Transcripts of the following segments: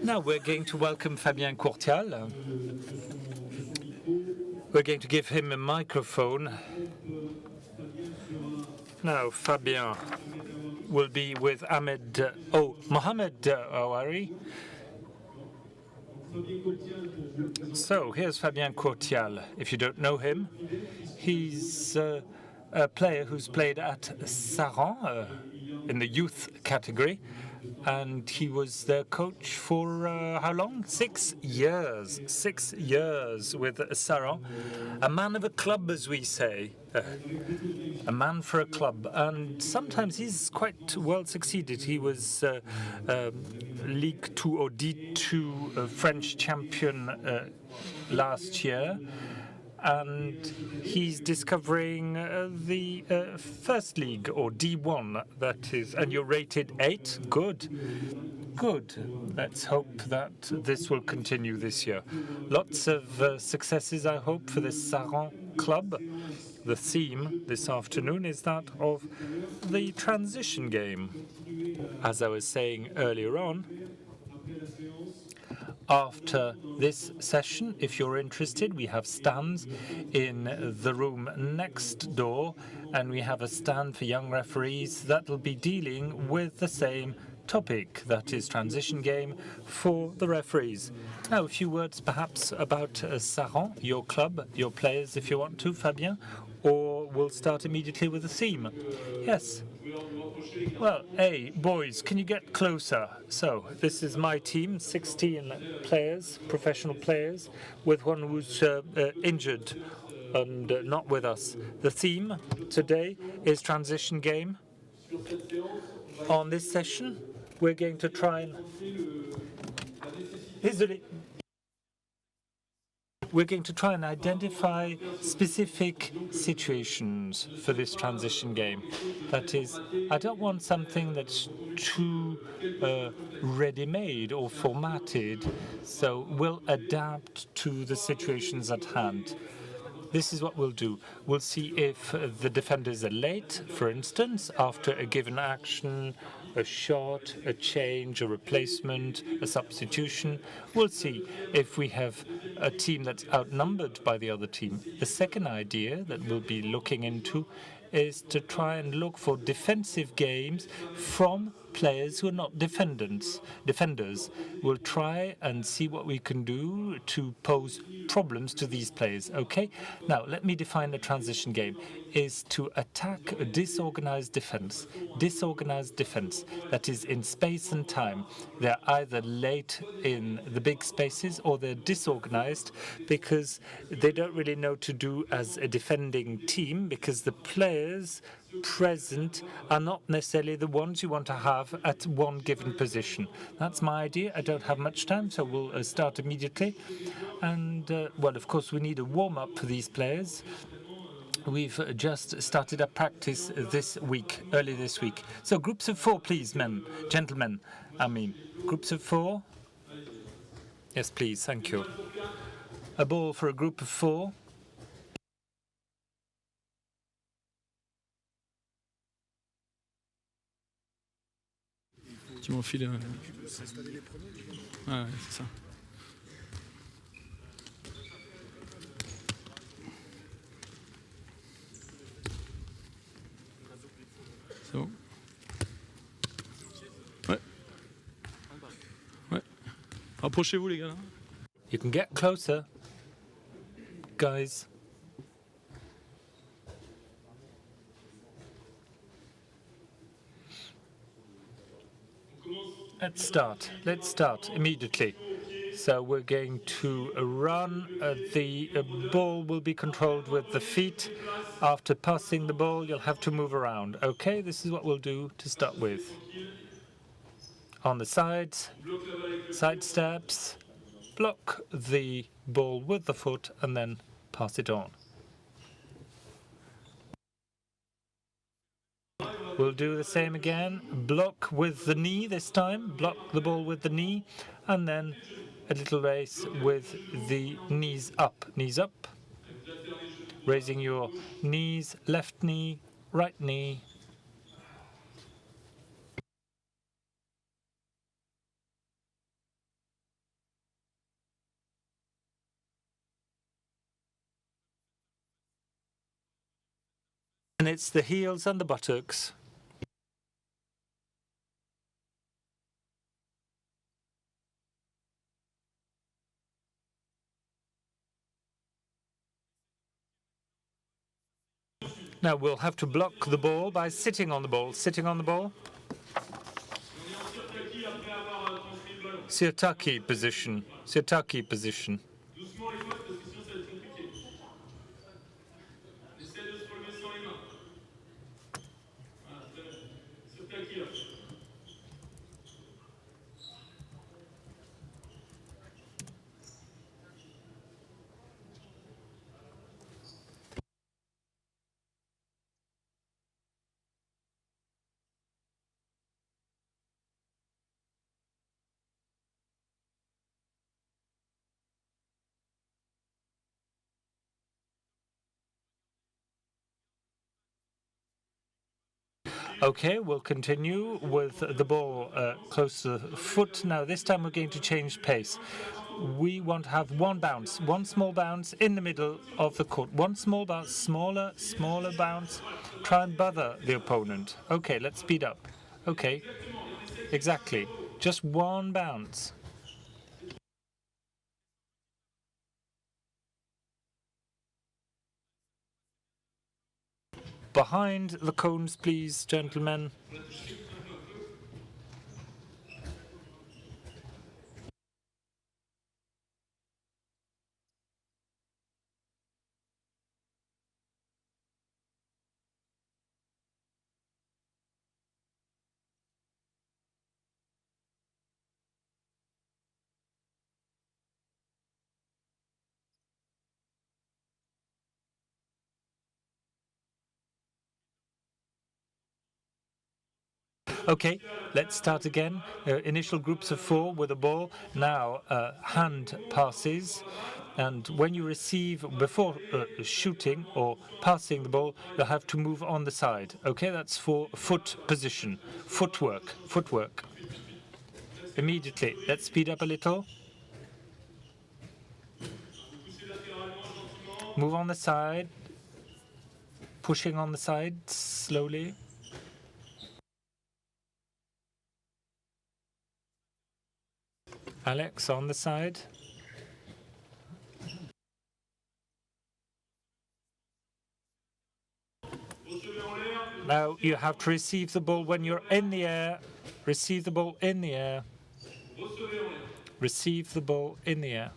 Now we're going to welcome Fabien COURTIAL. We're going to give him a microphone. Now Fabien will be with Mohamed Ouari. So here's Fabien COURTIAL. If you don't know him, he's a player who's played at Saran in the youth category, and he was their coach for how long? 6 years. 6 years with Saran. A man of a club, as we say. A man for a club. And sometimes he's quite well succeeded. He was Ligue 2 or D2 French champion last year. And he's discovering the first league, or D1, that is, and you're rated 8. Good. Good. Let's hope that this will continue this year. Lots of successes, I hope, for this Saran club. The theme this afternoon is that of the transition game. As I was saying earlier on, after this session, if you're interested, we have stands in the room next door, and we have a stand for young referees that will be dealing with the same topic, that is transition game for the referees. Now, a few words perhaps about Saran, your club, your players, if you want to, Fabien, or we'll start immediately with the theme. Yes. Well, hey, boys, can you get closer? So, this is my team, 16 players, professional players, with one who's injured and not with us. The theme today is transition game. On this session, we're going to try and... We're going to try and identify specific situations for this transition game. That is, I don't want something that's too ready-made or formatted, so we'll adapt to the situations at hand. This is what we'll do. We'll see if the defenders are late, for instance, after a given action, a shot, a change, a replacement, a substitution. We'll see if we have a team that's outnumbered by the other team. The second idea that we'll be looking into is to try and look for defensive games from players who are not defenders. We'll try and see what we can do to pose problems to these players. Okay? Now, let me define a transition game. Is to attack a disorganized defense. Disorganized defense, that is in space and time. They're either late in the big spaces or they're disorganized because they don't really know what to do as a defending team, because the players present are not necessarily the ones you want to have at one given position. That's my idea. I don't have much time, so we'll start immediately. And, well, of course, we need a warm-up for these players. We've just started a practice early this week. So groups of 4, please, gentlemen. Groups of 4. Yes, please, thank you. A ball for a group of 4. Tu m'enfiles. Ah, ouais, c'est ça. C'est bon? Ouais. Ouais. Rapprochez-vous, les gars. You can get closer, guys. Let's start immediately. So we're going to run. The ball will be controlled with the feet. After passing the ball, you'll have to move around. Okay, this is what we'll do to start with. On the sides, side steps, block the ball with the foot and then pass it on. We'll do the same again. Block with the knee this time. Block the ball with the knee. And then a little race with the knees up. Knees up. Raising your knees. Left knee, right knee. And it's the heels and the buttocks. Now we'll have to block the ball by sitting on the ball. Sitting on the ball. Sirtaki position. Sirtaki position. Okay, we'll continue with the ball close to the foot. Now, this time we're going to change pace. We want to have one bounce, one small bounce in the middle of the court. One small bounce, smaller bounce. Try and bother the opponent. Okay, let's speed up. Okay, exactly. Just one bounce. Behind the cones, please, gentlemen. Okay, let's start again. Initial groups of 4 with a ball. Now, hand passes. And when you receive, before shooting or passing the ball, you have to move on the side. Okay, that's for foot position. Footwork. Immediately. Let's speed up a little. Move on the side. Pushing on the side slowly. Alex on the side. Now you have to receive the ball when you're in the air. Receive the ball in the air. Receive the ball in the air.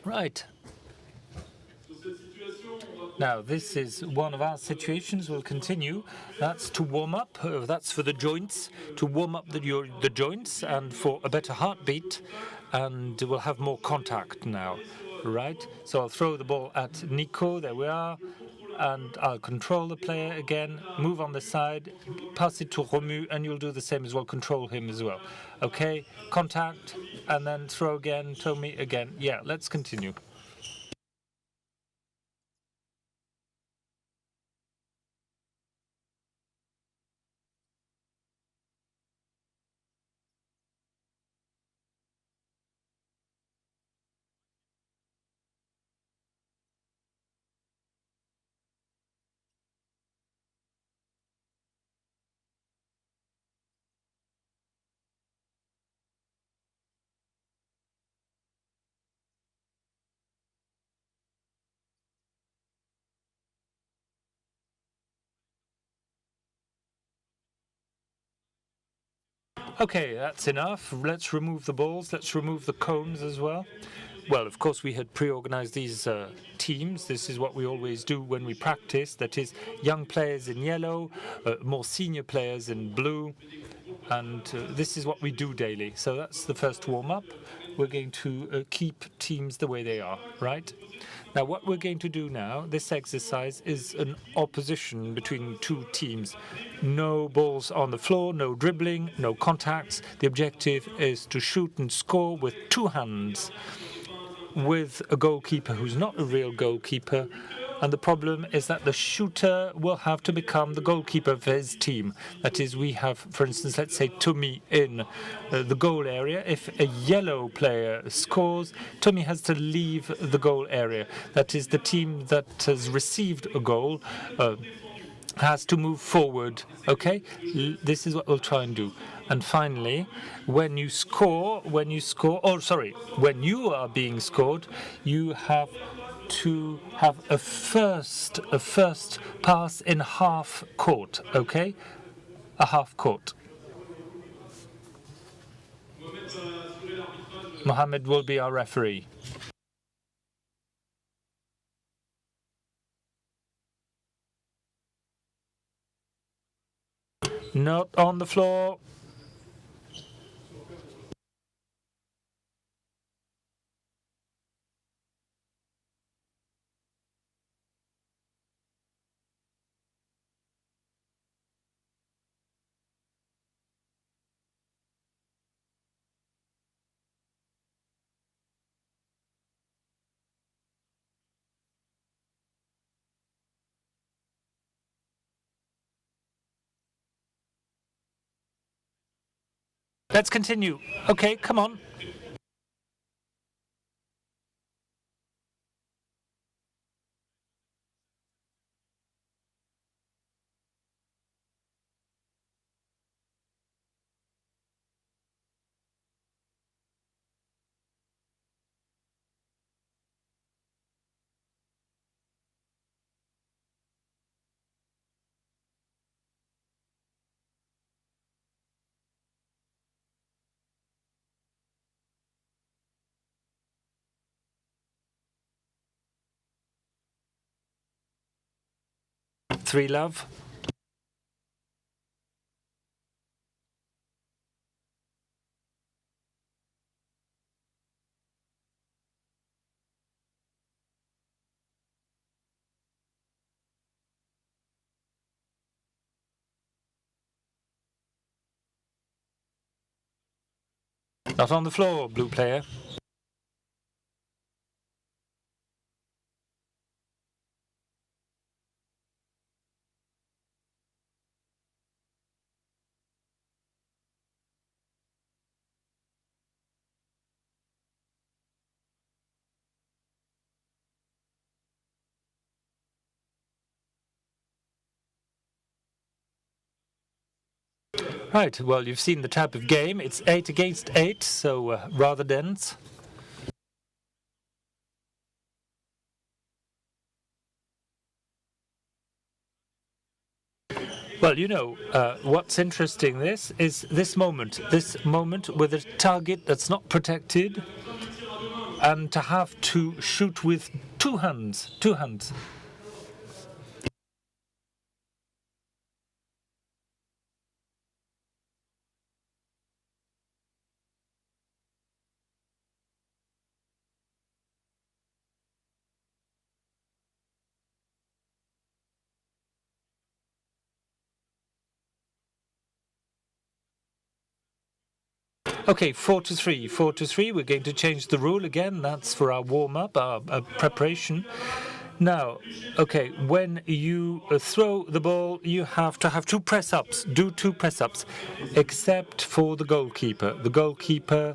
Right. Now, this is one of our situations. We'll continue. That's to warm up. That's for the joints, to warm up the joints and for a better heartbeat. And we'll have more contact now, right? So I'll throw the ball at Nico. There we are. And I'll control the player again, move on the side, pass it to Romu, and you'll do the same as well, control him as well. Okay, contact, and then throw again, throw me again. Yeah, let's continue. Okay, that's enough. Let's remove the balls. Let's remove the cones as well. Well, of course, we had pre-organized these teams. This is what we always do when we practice. That is, young players in yellow, more senior players in blue. And this is what we do daily. So that's the first warm-up. We're going to keep teams the way they are, right? Now, what we're going to do now, this exercise is an opposition between two teams. No balls on the floor, no dribbling, no contacts. The objective is to shoot and score with two hands, with a goalkeeper who's not a real goalkeeper. And the problem is that the shooter will have to become the goalkeeper for his team. That is, we have, for instance, let's say Tommy in the goal area. If a yellow player scores, Tommy has to leave the goal area. That is, the team that has received a goal has to move forward. Okay, this is what we'll try and do. And finally, when you are being scored, you have to have a first pass in half court. Okay, a half court. Mohammed will be our referee. Not on the floor. Let's continue. Okay, come on. Three love. Not on the floor, blue player. Right, well, you've seen the type of game. It's 8 against 8, so rather dense. Well, you know, what's interesting is this moment with a target that's not protected, and to have to shoot with two hands. Okay, 4-3. 4-3. We're going to change the rule again. That's for our warm-up, our preparation. Now, okay, when you throw the ball, you have to have two press-ups. Do two press-ups, except for the goalkeeper. The goalkeeper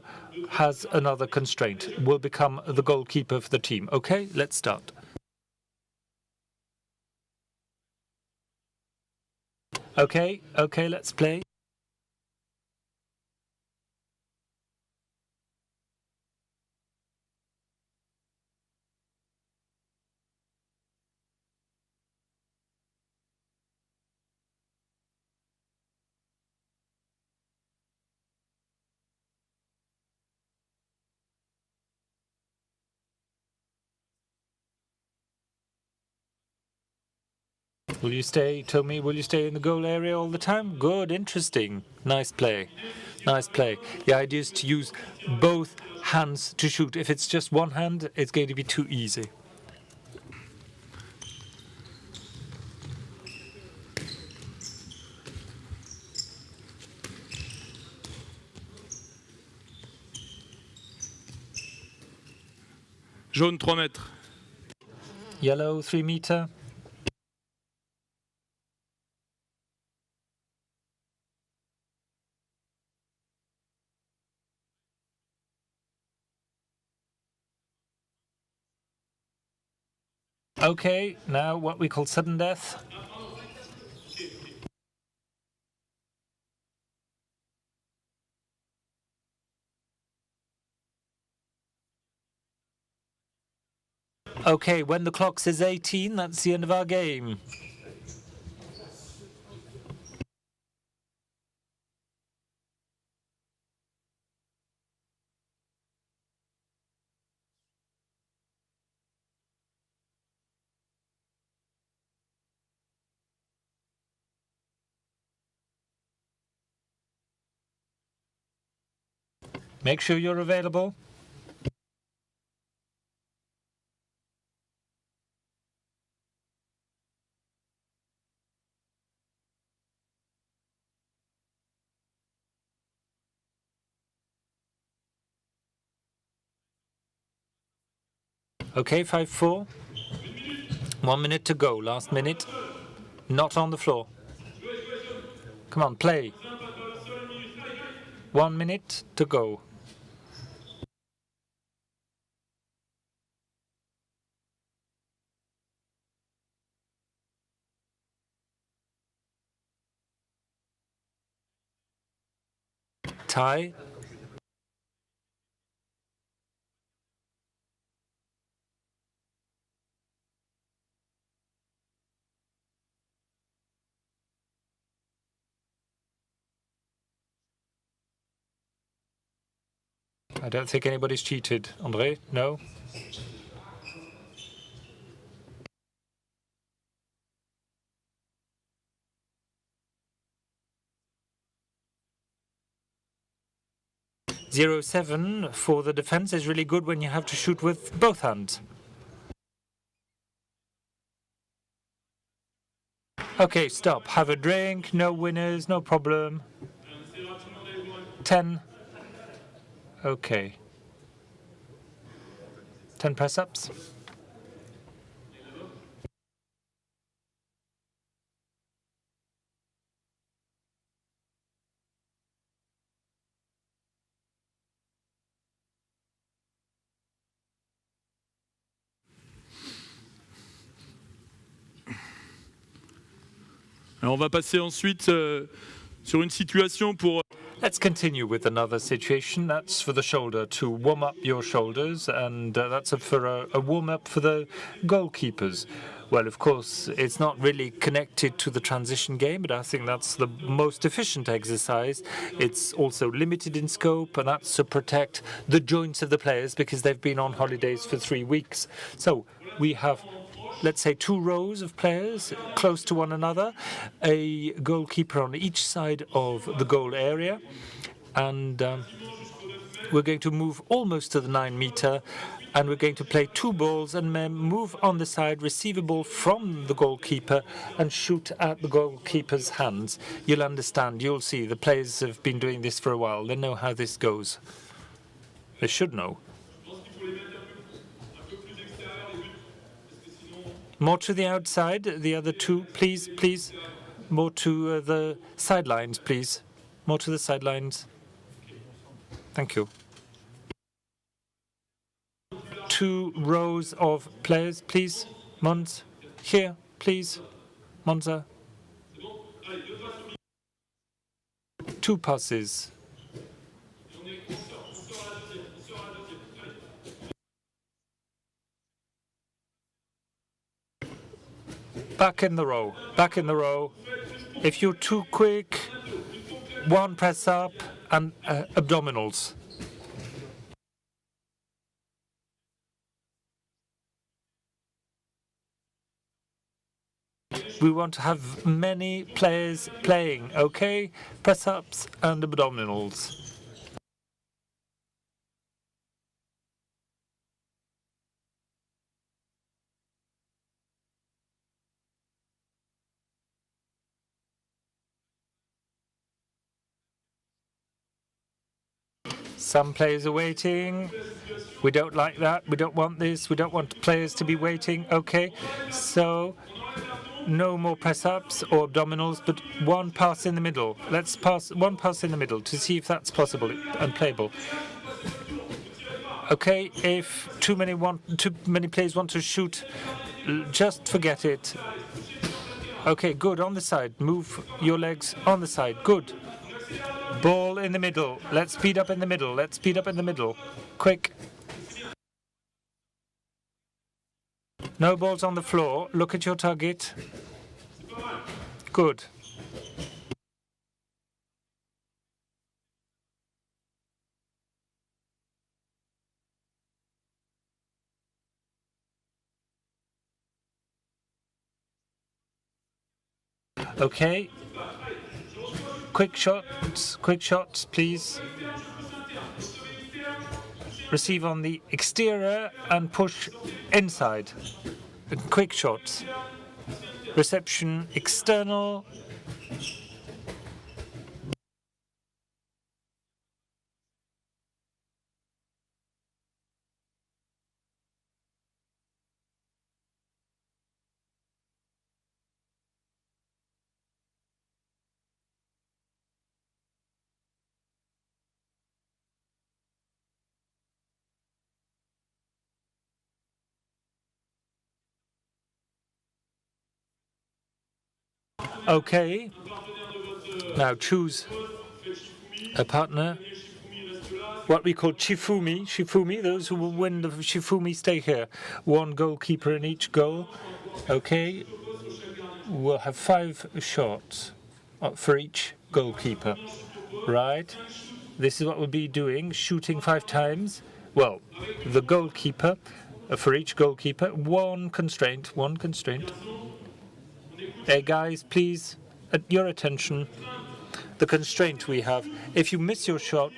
has another constraint. Will become the goalkeeper for the team. Okay, let's start. Okay, let's play. Will you stay, Tommy? Will you stay in the goal area all the time? Good, interesting. Nice play. Nice play. The idea is to use both hands to shoot. If it's just one hand, it's going to be too easy. Jaune 3 mètres. Yellow 3 meter. Okay, now what we call sudden death. Okay, when the clock says 18, that's the end of our game. Make sure you're available. Okay, 5-4. 1 minute to go, last minute. Not on the floor. Come on, play. 1 minute to go. Tie. I don't think anybody's cheated. André, no? Zero 7 for the defense is really good when you have to shoot with both hands. Okay, stop. Have a drink. No winners, no problem. 10. Okay. 10 press-ups. Alors on va passer ensuite sur une situation pour... Let's continue with another situation. That's for the shoulder, to warm up your shoulders, and that's for a warm-up for the goalkeepers. Well, of course, it's not really connected to the transition game, but I think that's the most efficient exercise. It's also limited in scope, and that's to protect the joints of the players because they've been on holidays for 3 weeks. So we have, let's say, 2 rows of players close to one another, a goalkeeper on each side of the goal area, and we're going to move almost to the 9 meter, and we're going to play 2 balls and move on the side, receive a ball from the goalkeeper and shoot at the goalkeeper's hands. You'll understand, you'll see, the players have been doing this for a while. They know how this goes. They should know. More to the outside, the other 2, please, please. More to the sidelines, please. More to the sidelines. Thank you. 2 rows of players, please. Mons, here, please. Monza. 2 passes. Back in the row, back in the row. If you're too quick, 1 press up and abdominals. We want to have many players playing, okay? Press-ups and abdominals. Some players are waiting. We don't like that. We don't want this. We don't want players to be waiting. Okay, so no more press-ups or abdominals, but one pass in the middle. Let's pass one pass in the middle to see if that's possible and playable. Okay, if too many players want to shoot, just forget it. Okay, good, on the side. Move your legs on the side. Good. Ball in the middle. Let's speed up in the middle. Let's speed up in the middle. Quick. No balls on the floor. Look at your target. Good. Okay. Quick shots, please. Receive on the exterior and push inside. Quick shots. Reception external. Okay. Now choose a partner. What we call Shifumi. Shifumi, those who will win the Shifumi stay here. One goalkeeper in each goal. Okay. We'll have 5 shots for each goalkeeper. Right? This is what we'll be doing, shooting 5 times. Well, the goalkeeper, for each goalkeeper, one constraint. Hey guys, please, at your attention, the constraint we have. If you miss your shot,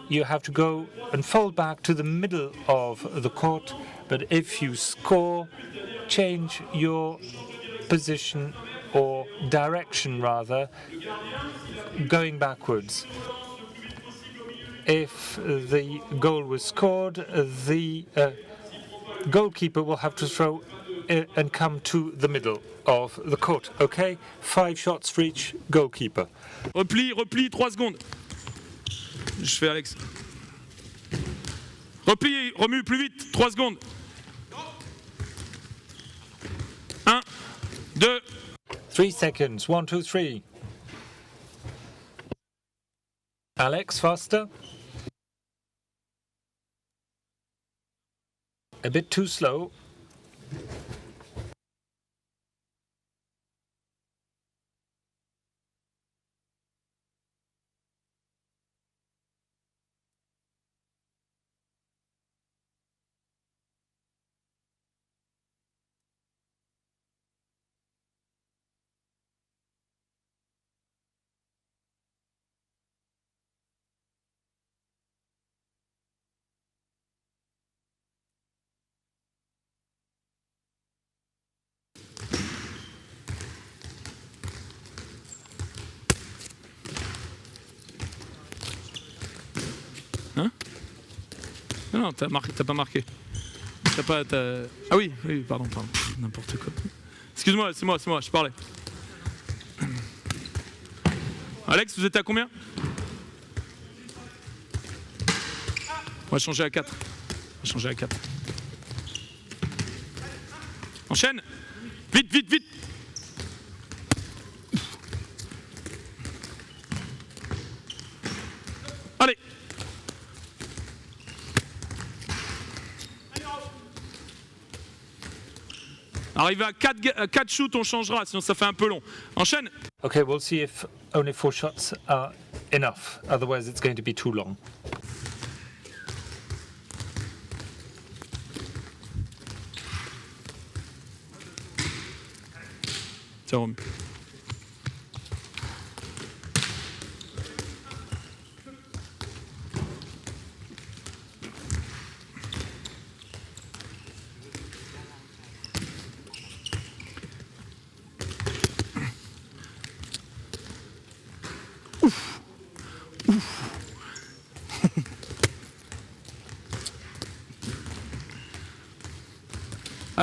you have to go and fold back to the middle of the court. But if you score, change your position or direction rather, going backwards. If the goal was scored, the goalkeeper will have to throw and come to the middle of the court. Okay, 5 shots for each goalkeeper. Repli, 3 secondes. Je fais Alex. Repli, remue plus vite, 3 secondes. 1, 2. 3 seconds, 1, 2, 3. Alex, faster. A bit too slow. Hein? Non, t'as pas marqué. Ah oui, pardon. N'importe quoi. Excuse-moi, c'est moi, je parlais. Alex, vous êtes à combien? On va changer à 4. Enchaîne. Vite. Allez. Arrivé à 4 shoots, on changera, sinon ça fait un peu long. Enchaîne. Okay, we'll see if only 4 shots are enough. Otherwise, it's going to be too long. Tiens, Romu.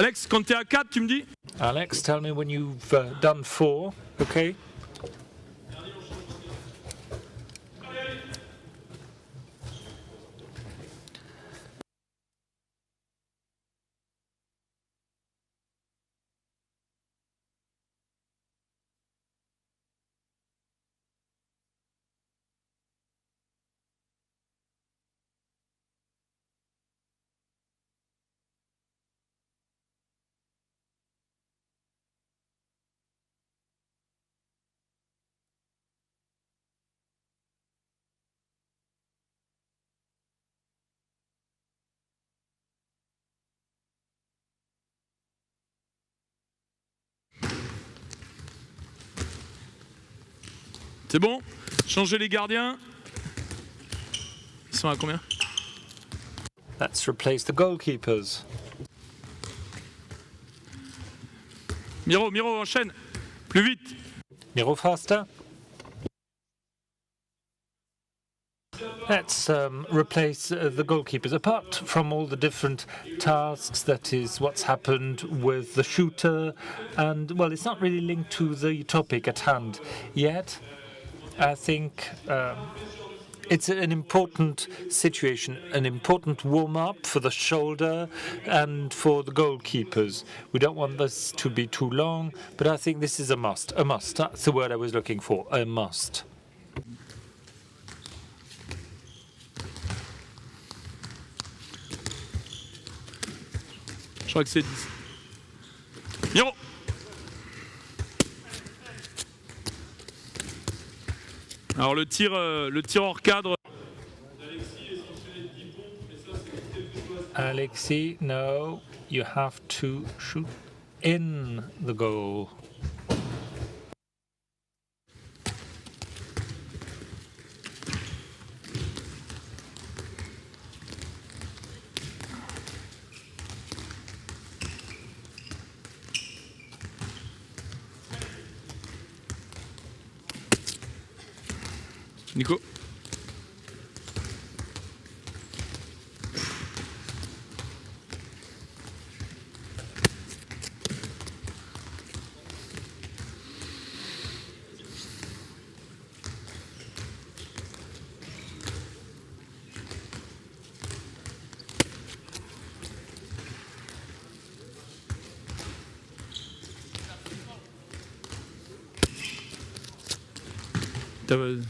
Alex, quand t'es à 4, tu me dis? Alex, tell me when you've done 4, okay? C'est bon? Changez les gardiens. Ils sont à combien? Let's replace the goalkeepers. Miro, enchaîne. Plus vite. Miro, faster. Let's replace the goalkeepers. Apart from all the different tasks, that is what's happened with the shooter, and well, it's not really linked to the topic at hand yet. I think it's an important situation, an important warm-up for the shoulder and for the goalkeepers. We don't want this to be too long, but I think this is a must. A must, that's the word I was looking for, a must. Je crois que c'est 10. Miro. Alors le tir hors cadre. Alexis, no, you have to shoot in the goal. Nico.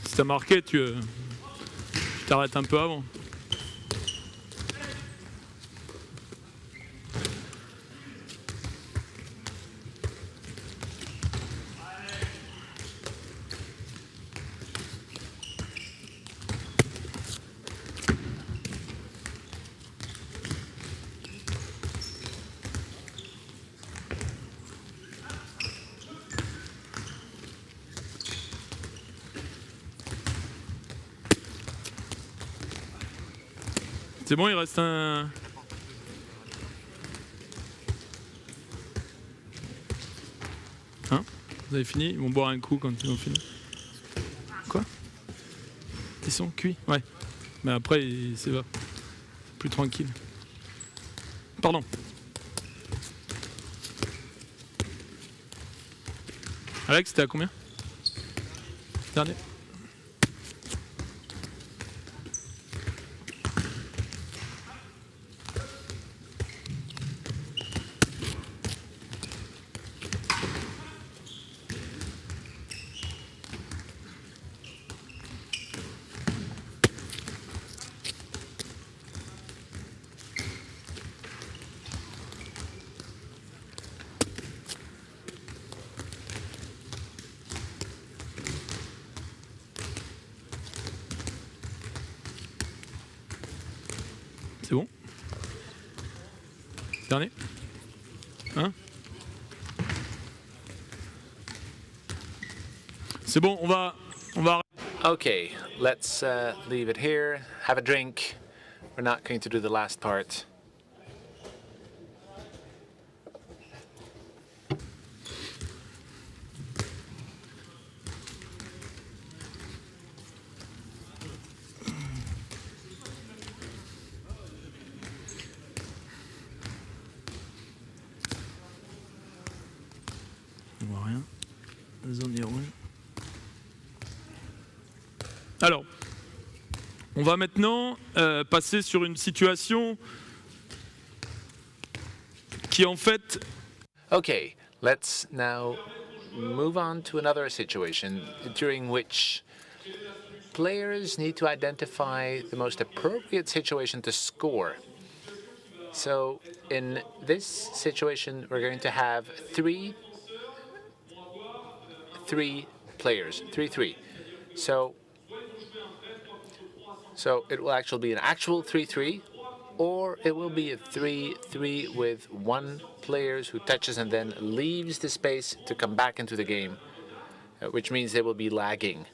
Si t'as marqué, tu t'arrêtes un peu avant. C'est bon, il reste un... Hein? Vous avez fini? Ils vont boire un coup quand ils ont fini. Quoi? Ils sont cuits? Ouais. Mais après, c'est plus tranquille. Pardon. Alex, t'es à combien? Dernier. C'est bon? Dernier? Hein? C'est bon, on va... Okay, let's leave it here, have a drink. We're not going to do the last part. on voit rien. La zone est rouge. Alors, on va maintenant passer sur une situation qui en fait... Okay, let's now move on to another situation during which players need to identify the most appropriate situation to score. So in this situation, we're going to have three players, 3-3. So it will actually be an actual 3-3, or it will be a 3-3 with one player who touches and then leaves the space to come back into the game, which means they will be lagging.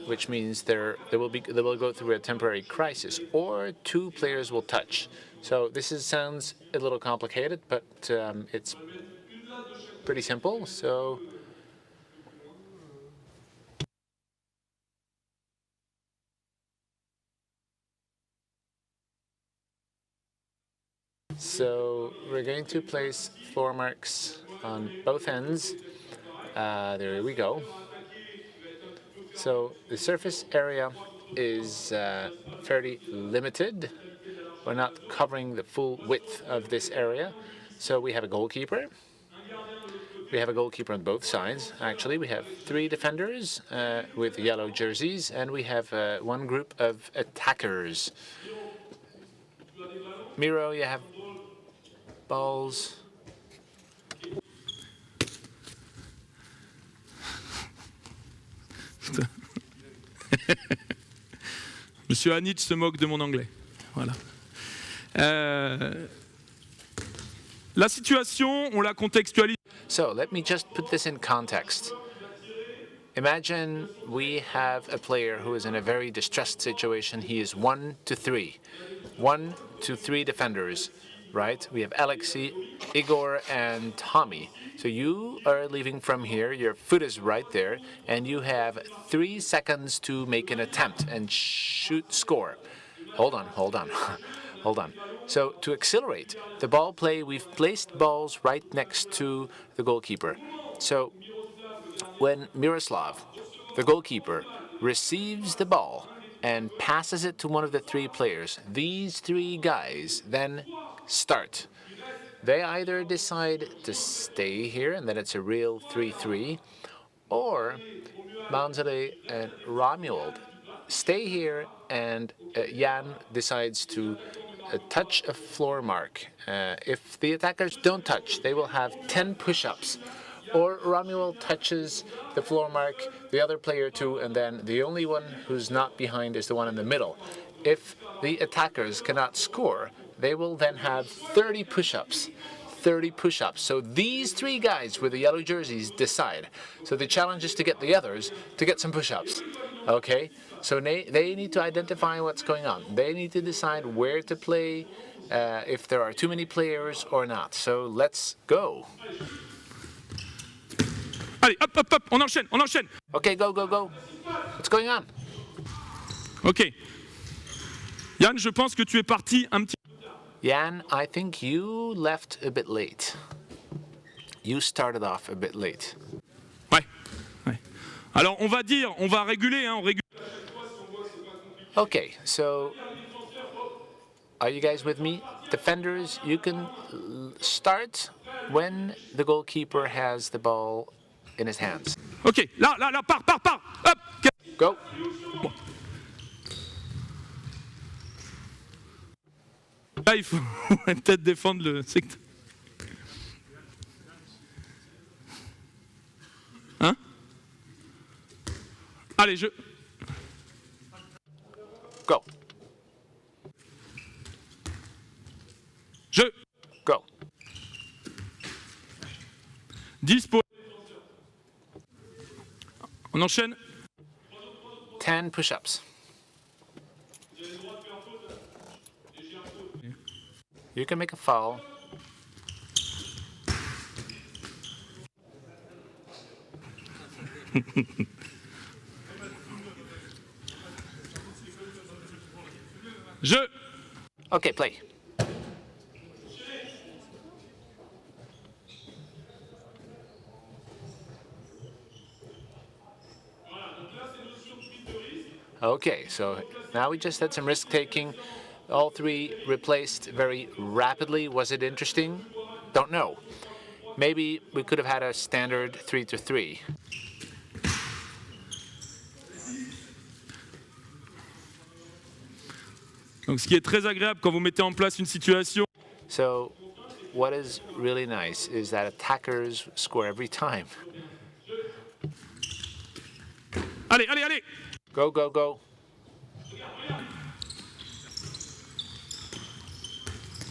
Which means they will go through a temporary crisis, or two players will touch. So this sounds a little complicated, but it's pretty simple. So we're going to place floor marks on both ends. There we go. So the surface area is fairly limited. We're not covering the full width of this area. So we have a goalkeeper. We have a goalkeeper on both sides. Actually, we have 3 defenders with yellow jerseys, and we have one group of attackers. Miro, you have balls. Monsieur Hanitch se moque de mon anglais. Voilà. La situation, on la contextualise. So let me just put this in context. Imagine we have a player who is in a very distressed situation. He is 1-3. 1-3 defenders, right? We have Alexei, Igor, and Tommy. So you are leaving from here, your foot is right there, and you have 3 seconds to make an attempt and score. Hold on. Hold on. So to accelerate the ball play, we've placed balls right next to the goalkeeper. So when Miroslav, the goalkeeper, receives the ball and passes it to one of the 3 players, these 3 guys then start. They either decide to stay here, and then it's a real 3-3, or Manzare and Romuald stay here, and Jan decides to touch a floor mark. If the attackers don't touch, they will have 10 push-ups. Or Romuald touches the floor mark, the other player too, and then the only one who's not behind is the one in the middle. If the attackers cannot score, they will then have 30 push-ups. 30 push-ups. So these 3 guys with the yellow jerseys decide. So the challenge is to get the others to get some push-ups. Okay? So they need to identify what's going on. They need to decide where to play, if there are too many players or not. So let's go. Allez, hop, on enchaîne. Okay, go. What's going on? Ok. Yann, je pense que tu es parti un petit... Jan, I think you left a bit late. You started off a bit late. Ouais. Alors, on va réguler, on régule. Okay, so are you guys with me? Defenders, you can start when the goalkeeper has the ball in his hands. Ok, là, pars, hop. Go. Bon. Là, il faut peut-être défendre le secteur. Hein? Allez, Go. Go. Dispo. On enchaîne. 10 push-ups. You can make a foul. Okay, play. Okay, so now we just had some risk-taking. All three replaced very rapidly. Was it interesting? Don't know. Maybe we could have had a standard 3-3. Donc, ce qui est très agréable quand vous mettez en place une situation. So what is really nice is that attackers score every time. Allez, allez, allez! Go, go, go.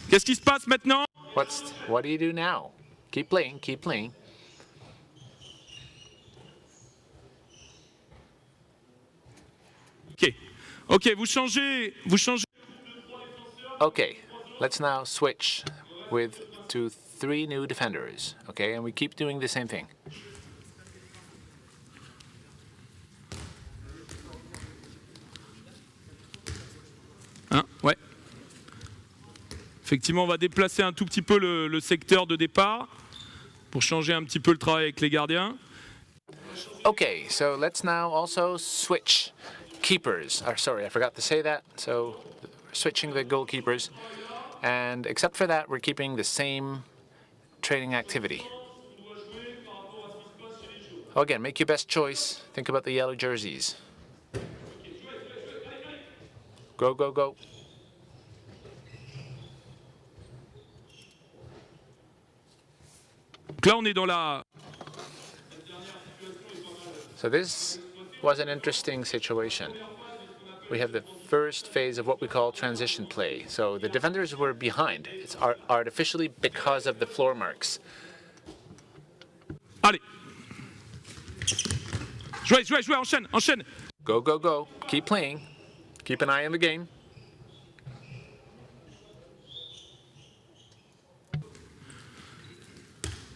Qu'est-ce qui se passe maintenant? What do you do now? Keep playing, keep playing. Ok, ok, vous changez. Okay, let's now switch to 3 new defenders. Okay, and we keep doing the same thing. Hein, ouais. Effectivement, on va déplacer un tout petit peu le secteur de départ pour changer un petit peu le travail avec les gardiens. Okay, so let's now also switch keepers. Sorry, I forgot to say that. So we're switching the goalkeepers. And except for that, we're keeping the same training activity. Oh, again, make your best choice. Think about the yellow jerseys. Go, go, go. Donc là, on est dans la. So this was an interesting situation. We have the first phase of what we call transition play. So the defenders were behind. It's artificially because of the floor marks. Allez. Jouez, jouez, jouez, enchaîne, enchaîne. Go, go, go. Keep playing. Keep an eye on the game.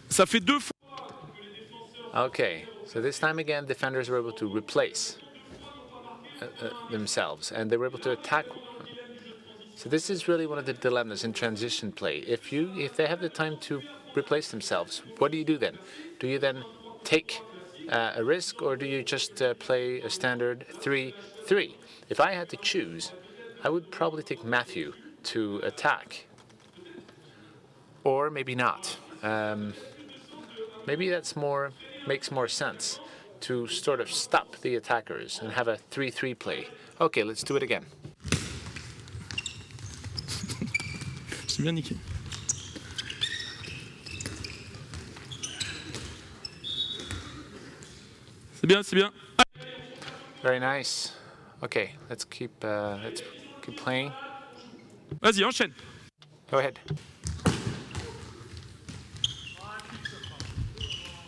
Ça fait 2 fois. Okay, so this time again, defenders were able to replace themselves, and they were able to attack. So this is really one of the dilemmas in transition play. If they have the time to replace themselves, what do you do then? Do you then take a risk, or do you just play a standard 3-3? If I had to choose, I would probably take Matthew to attack, or maybe not. Maybe that's makes more sense to sort of stop the attackers and have a 3-3 play. Okay, let's do it again. C'est bien niqué. C'est bien, c'est bien. Very nice. Okay, let's keep playing. Vas-y, enchaîne. Go ahead.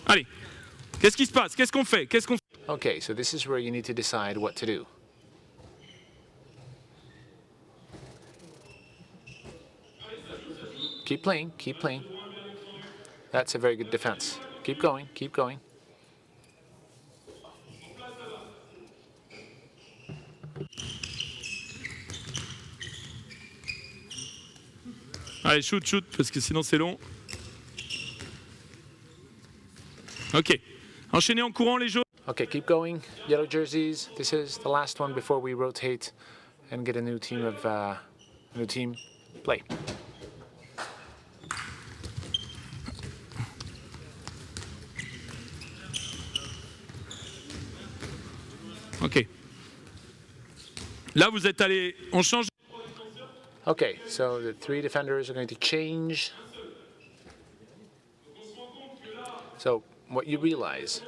Allez. Qu'est-ce qui se passe? Qu'est-ce qu'on fait? Okay, so this is where you need to decide what to do. Keep playing, keep playing. That's a very good defense. Keep going, keep going. Allez, shoot, shoot, parce que sinon c'est long. Ok. Enchaînez en courant les jaunes. Okay, keep going. Yellow jerseys. This is the last one before we rotate and get a new team play. Ok. Là, vous êtes allé. On change. Okay, so the 3 defenders are going to change. So what you realize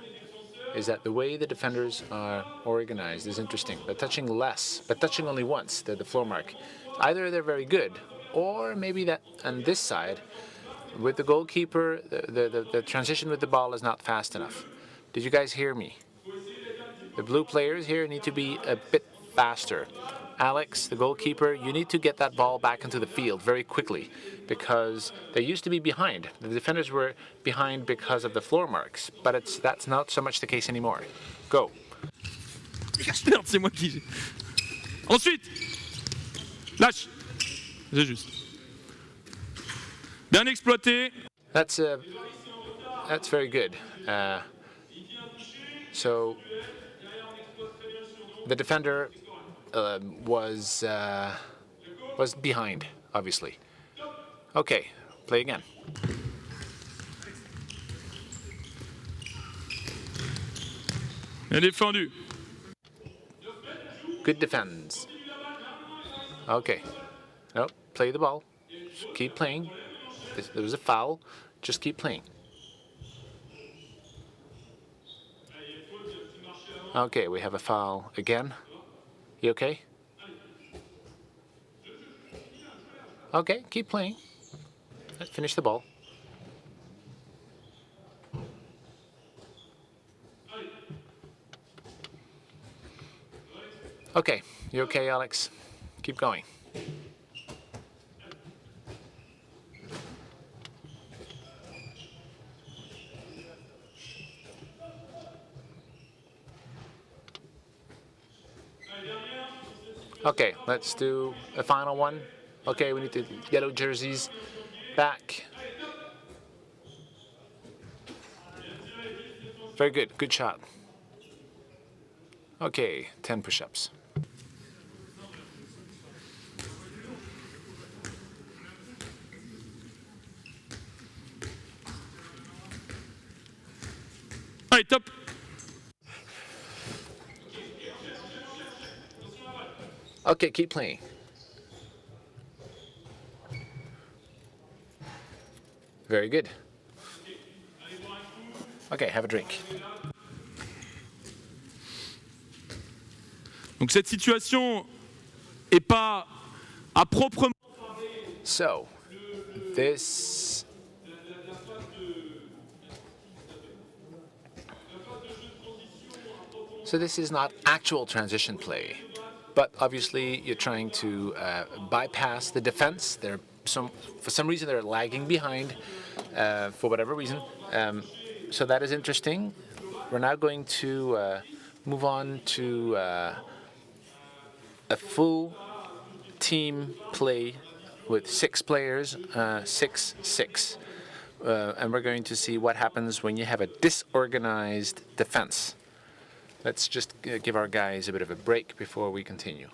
is that the way the defenders are organized is interesting. But touching only once, the floor mark. Either they're very good, or maybe that on this side, with the goalkeeper, the transition with the ball is not fast enough. Did you guys hear me? The blue players here need to be a bit faster. Alex, the goalkeeper, you need to get that ball back into the field very quickly, because they used to be behind. The defenders were behind because of the floor marks, but that's not so much the case anymore. Go. Merde, c'est moi qui. Ensuite, lâche. C'est juste. Bien exploité. That's very good. So the defender was behind, obviously. Okay, play again. Bien défendu. Good defense. Okay. No, play the ball. Just keep playing. There was a foul. Just keep playing. Okay, we have a foul again. You okay? Okay, keep playing. Let's finish the ball. Okay, you okay, Alex? Keep going. Okay, let's do a final one. Okay, we need the yellow jerseys back. Very good, good shot. Okay, 10 push-ups. Allez, top. Okay, keep playing. Very good. Okay, have a drink. Donc cette situation est pas à proprement. So, this is not actual transition play, but obviously you're trying to bypass the defense. For some reason they're lagging behind, for whatever reason. So that is interesting. We're now going to move on to a full team play with 6 players, 6-6. And we're going to see what happens when you have a disorganized defense. Let's just give our guys a bit of a break before we continue.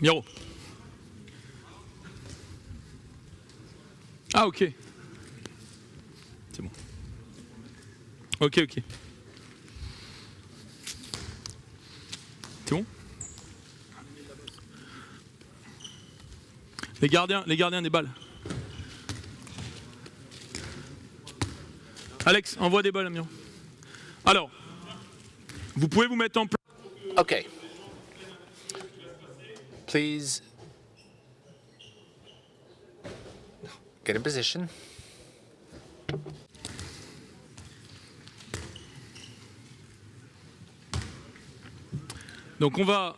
Miro. Ah, ok. C'est bon. Ok, ok. C'est bon? Les gardiens des balles. Alex, envoie des balles, Amiens. Alors, vous pouvez vous mettre en place. Okay. Please get in position. Donc on va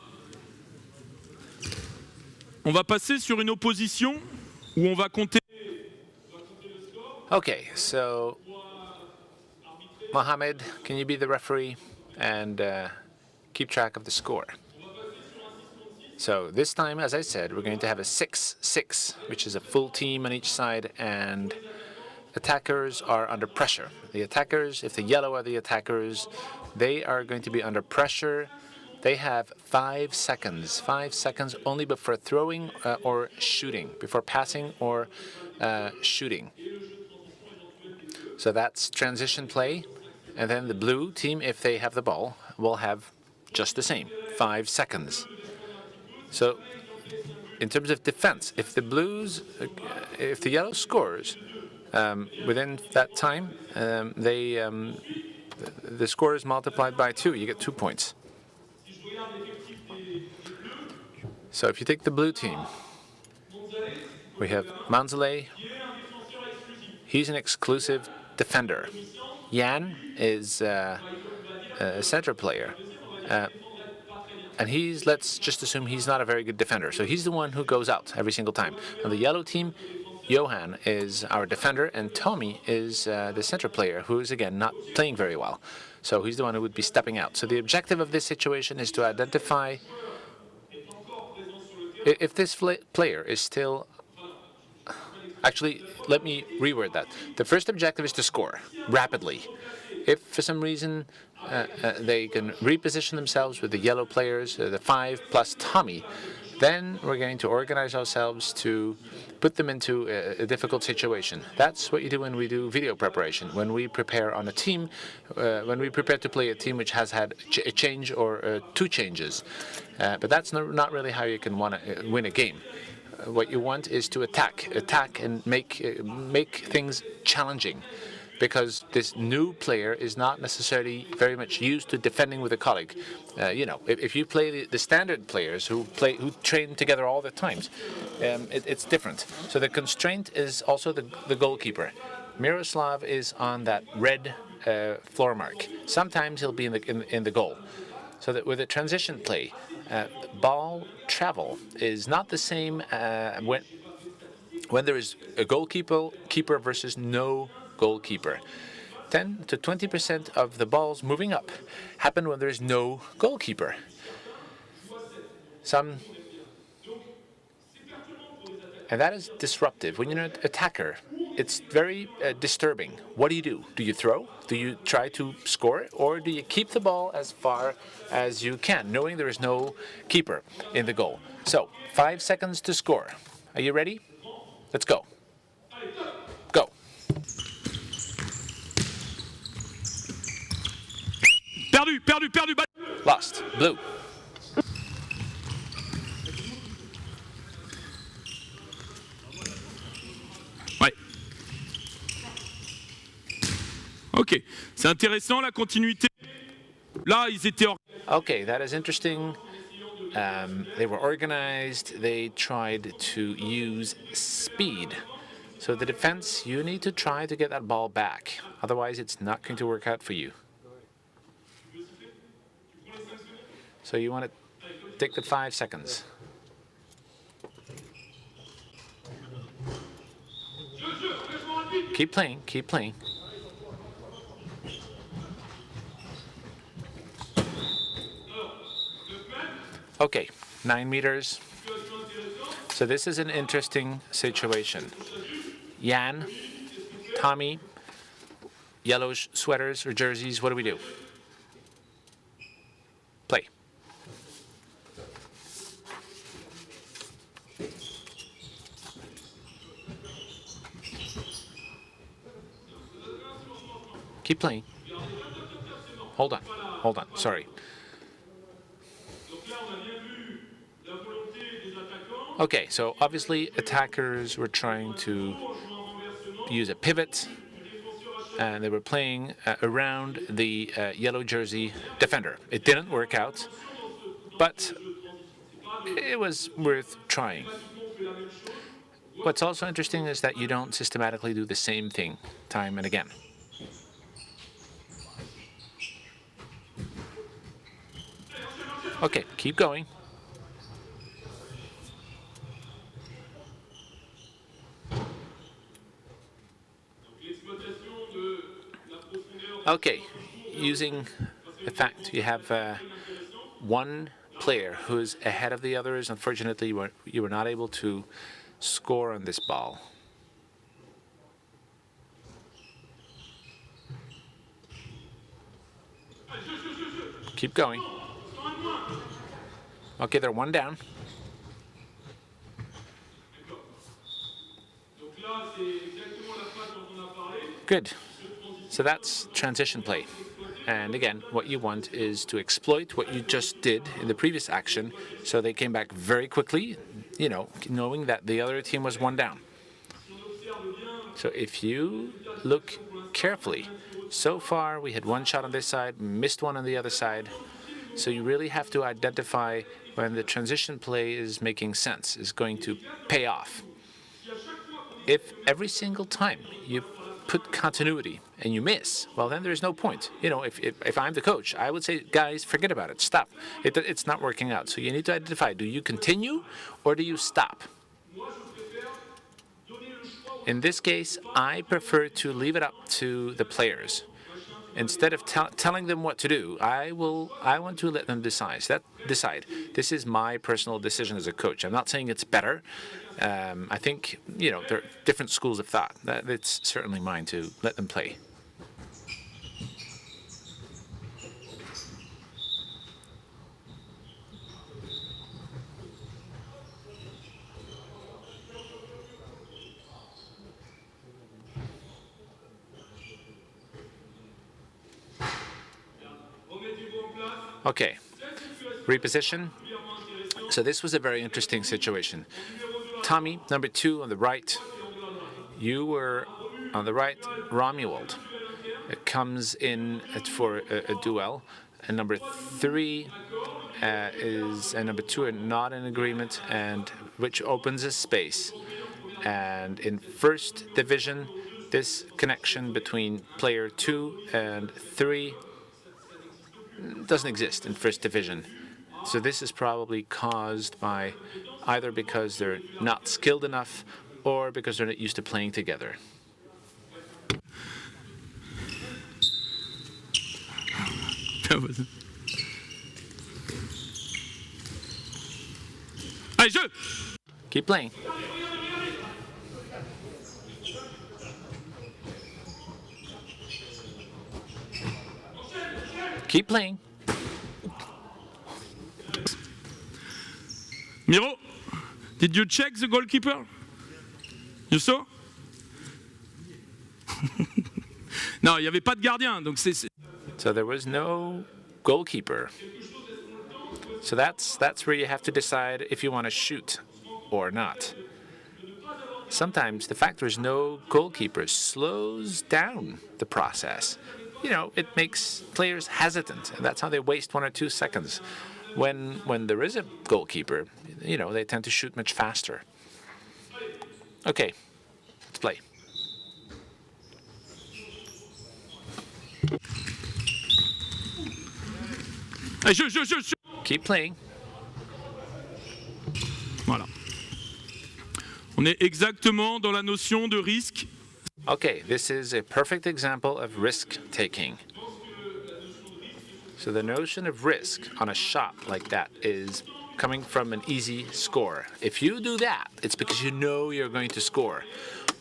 passer sur une opposition où on va compter. Okay, so Mohammed, can you be the referee and keep track of the score? So this time, as I said, we're going to have a 6-6, which is a full team on each side, and attackers are under pressure. The attackers, if the yellow are the attackers, they are going to be under pressure. They have 5 seconds. 5 seconds only before throwing or shooting, before passing or shooting. So that's transition play. And then the blue team, if they have the ball, will have just the same, 5 seconds. So in terms of defense, if the yellow scores within that time, the score is multiplied by 2. You get 2 points. So if you take the blue team, we have Manzale. He's an exclusive defender. Jan is a center player. And let's just assume he's not a very good defender. So he's the one who goes out every single time. On the yellow team, Johan is our defender, and Tommy is the center player, who is, again, not playing very well. So he's the one who would be stepping out. So the objective of this situation is to identify if this player is still... Actually, let me reword that. The first objective is to score rapidly. If for some reason they can reposition themselves with the yellow players, the 5 plus Tommy, then we're going to organize ourselves to put them into a difficult situation. That's what you do when we do video preparation. When we prepare on a team, when we prepare to play a team which has had a change or 2 changes. But that's not really how you can win a game. What you want is to attack and make things challenging, because this new player is not necessarily very much used to defending with a colleague. You know, if you play the standard players who train together all the times, it's different. So the constraint is also the goalkeeper. Miroslav is on that red floor mark. Sometimes he'll be in the goal. So that with a transition play, ball travel is not the same when there is a goalkeeper versus no goalkeeper. 10 to 20% of the balls moving up happen when there is no goalkeeper. And that is disruptive. When you're an attacker, it's very disturbing. What do? Do you throw? Do you try to score? Or do you keep the ball as far as you can, knowing there is no keeper in the goal? So, 5 seconds to score. Are you ready? Let's go. Go. Perdu. Lost. Blue. Ouais. Ok, c'est intéressant la continuité. Là, ils étaient... Okay, that is interesting. They were organized. They tried to use speed. So the defense, you need to try to get that ball back. Otherwise, it's not going to work out for you. So you want to take the 5 seconds. Keep playing. Okay, 9 meters. So this is an interesting situation. Jan, Tommy, yellow sweaters or jerseys, what do we do? Play. Keep playing. Hold on, sorry. Okay, so obviously attackers were trying to use a pivot, and they were playing around the yellow jersey defender. It didn't work out, but it was worth trying. What's also interesting is that you don't systematically do the same thing time and again. Okay, keep going. Okay, using the fact you have one player who's ahead of the others, unfortunately you were not able to score on this ball. Keep going. Okay, they're 1 down. Good. So that's transition play. And again, what you want is to exploit what you just did in the previous action, so they came back very quickly, you know, knowing that the other team was 1 down. So if you look carefully, so far we had 1 shot on this side, missed 1 on the other side. So you really have to identify when the transition play is making sense, is going to pay off. If every single time you put continuity and you miss, well, then there's no point. You know, if I'm the coach, I would say, guys, forget about it. Stop. It's not working out. So you need to identify, do you continue or do you stop? In this case, I prefer to leave it up to the players. Instead of telling them what to do, I want to let them decide. This is my personal decision as a coach. I'm not saying it's better. I think, there are different schools of thought. It's certainly mine to let them play. Okay, reposition. So this was a very interesting situation. Tommy, number 2 on the right. You were on the right. Romuald comes in for a duel. And number 3 and number 2 are not in agreement, and which opens a space. And in first division, this connection between player 2 and 3 doesn't exist in first division. So this is probably caused by either because they're not skilled enough or because they're not used to playing together. Allez, jeu! Keep playing. Keep playing. Miro, did you check the goalkeeper? You saw? Non, il n'y avait pas de gardien, donc c'est... So there was no goalkeeper. So that's where you have to decide if you want to shoot or not. Sometimes the fact there's no goalkeeper slows down the process. It makes players hesitant, and that's how they waste 1 or 2 seconds. When there is a goalkeeper, they tend to shoot much faster. Okay, let's play. Allez, jeu! Keep playing. Voilà. On est exactement dans la notion de risque. Okay, this is a perfect example of risk-taking. So the notion of risk on a shot like that is coming from an easy score. If you do that, it's because you know you're going to score.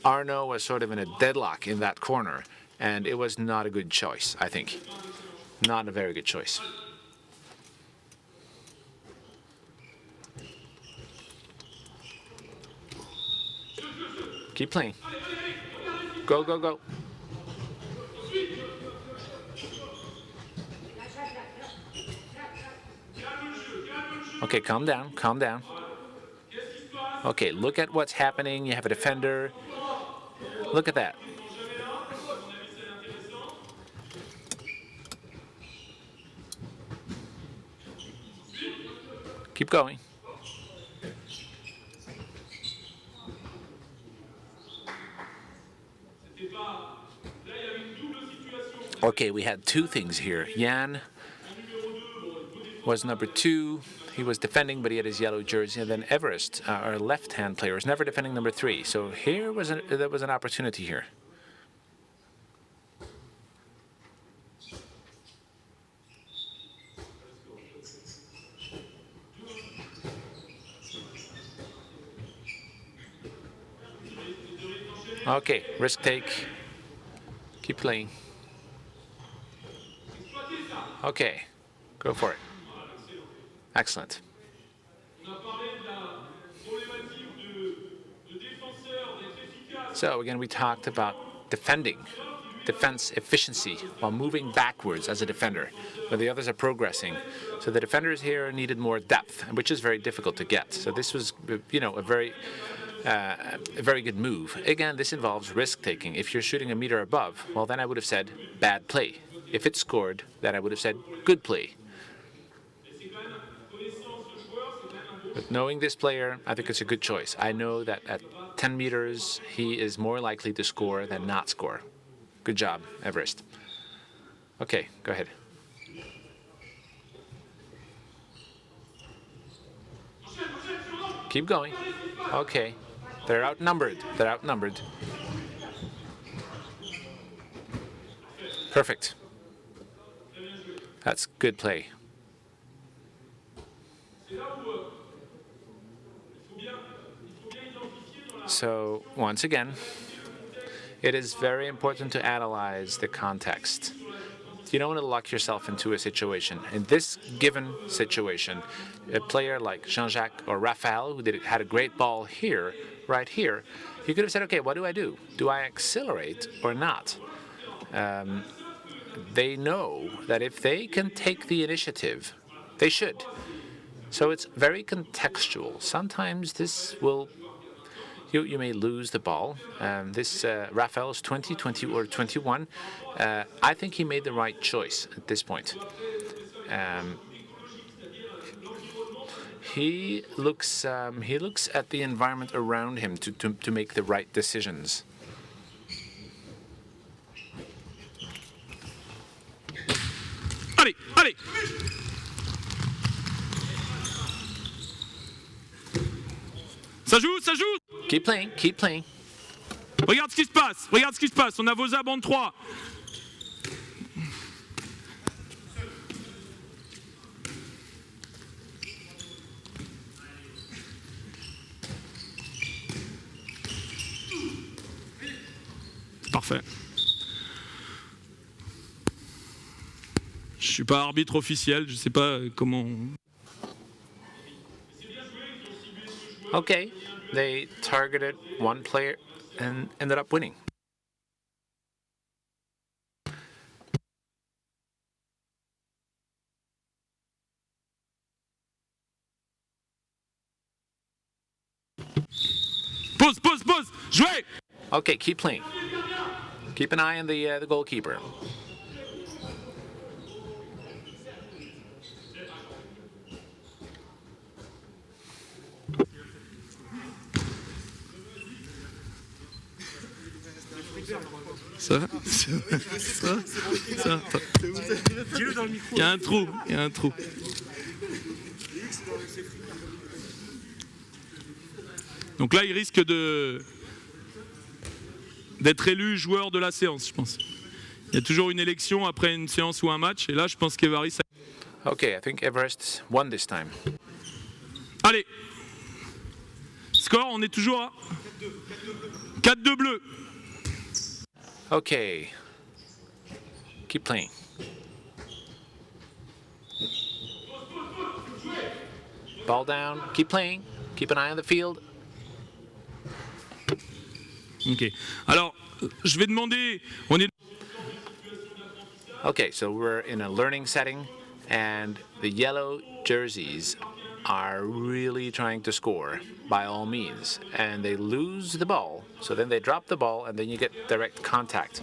Arnaud was sort of in a deadlock in that corner, and it was not a good choice, I think. Not a very good choice. Keep playing. Go, go, go. Okay, calm down, calm down. Okay, look at what's happening. You have a defender. Look at that. Keep going. Okay, we had 2 things here. Jan was number 2. He was defending, but he had his yellow jersey. And then Everest, our left-hand player, was never defending number 3. So there was an opportunity here. Okay, risk take. Keep playing. Okay, go for it. Excellent. So again, we talked about defense efficiency while moving backwards as a defender, where the others are progressing. So the defenders here needed more depth, which is very difficult to get. So this was, a very good move. Again, this involves risk-taking. If you're shooting a meter above, well, then I would have said bad play. If it scored, then I would have said good play. But knowing this player, I think it's a good choice. I know that at 10 meters, he is more likely to score than not score. Good job, Everest. Okay, go ahead. Keep going. Okay. They're outnumbered. They're outnumbered. Perfect. That's good play. So, once again, it is very important to analyze the context. You don't want to lock yourself into a situation. In this given situation, a player like Jean-Jacques or Raphael, who had a great ball here, right here, he could have said, okay, what do I do? Do I accelerate or not? They know that if they can take the initiative, they should. So it's very contextual. Sometimes this will, you may lose the ball. This Raphael is 20, 20 or 21. I think he made the right choice at this point. He looks at the environment around him to make the right decisions. Allez, allez. Ça joue, ça joue. Keep playing, keep playing. Regarde ce qui se passe, regarde ce qui se passe. On a vos à bande 3. Parfait. Je suis pas arbitre officiel, je sais pas comment. Okay, they targeted one player and ended up winning. Pause, pause, pause. Jouez. Okay, keep playing. Keep an eye on the goalkeeper. Ça va. Il y a un trou, il y a un trou. Donc là, il risque d'être élu joueur de la séance, je pense. Il y a toujours une élection après une séance ou un match, et là, je pense qu'Evaris... Okay, I think Everest won this time. Allez. Score, on est toujours à 4-2 bleu. Okay, keep playing. Ball down, keep playing, keep an eye on the field. Ok. Alors, je vais demander... Okay, so we're in a learning setting, and the yellow jerseys are really trying to score by all means, and they lose the ball. So then they drop the ball, and then you get direct contact.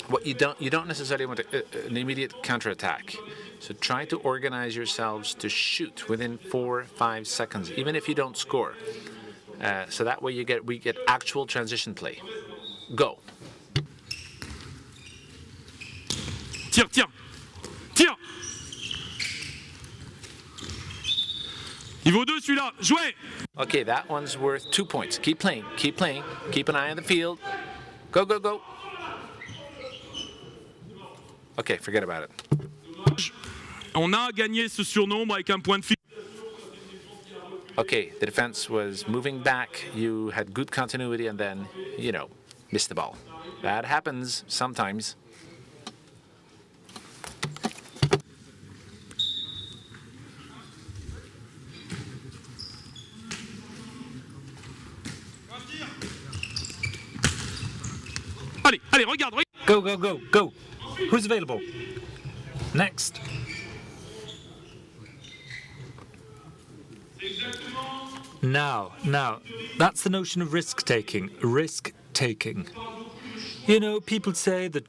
What you don't necessarily want an immediate counterattack. So try to organize yourselves to shoot within 4 or 5 seconds, even if you don't score. So that way we get actual transition play. Go. Tire, tire, tire. Il vaut 2 celui-là. Jouez. Okay, that one's worth 2 points. Keep playing, keep playing. Keep an eye on the field. Go, go, go. Okay, forget about it. On a gagné ce surnombre avec un point de fil. Okay, the defense was moving back. You had good continuity and then, missed the ball. That happens sometimes. Allez, allez, regarde, regarde. Go, go, go, go. Who's available? Next. Now, that's the notion of risk-taking. Risk-taking. People say that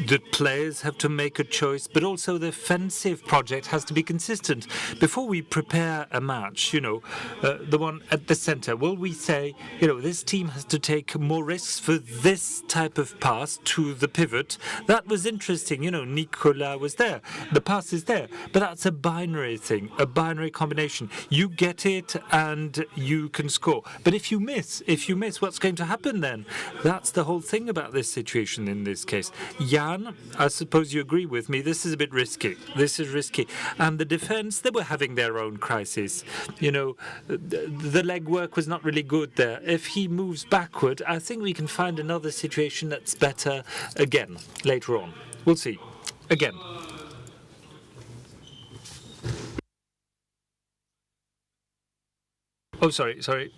the players have to make a choice, but also the offensive project has to be consistent. Before we prepare a match, the one at the center, will we say, this team has to take more risks for this type of pass to the pivot? That was interesting. Nicolas was there. The pass is there, but that's a binary thing, a binary combination. You get it and you can score. But if you miss, what's going to happen then? That's the whole thing about this situation in this case. Jan, I suppose you agree with me, this is a bit risky. This is risky. And the defense, they were having their own crisis. The leg work was not really good there. If he moves backward, I think we can find another situation that's better again later on. We'll see. Again. Oh, sorry.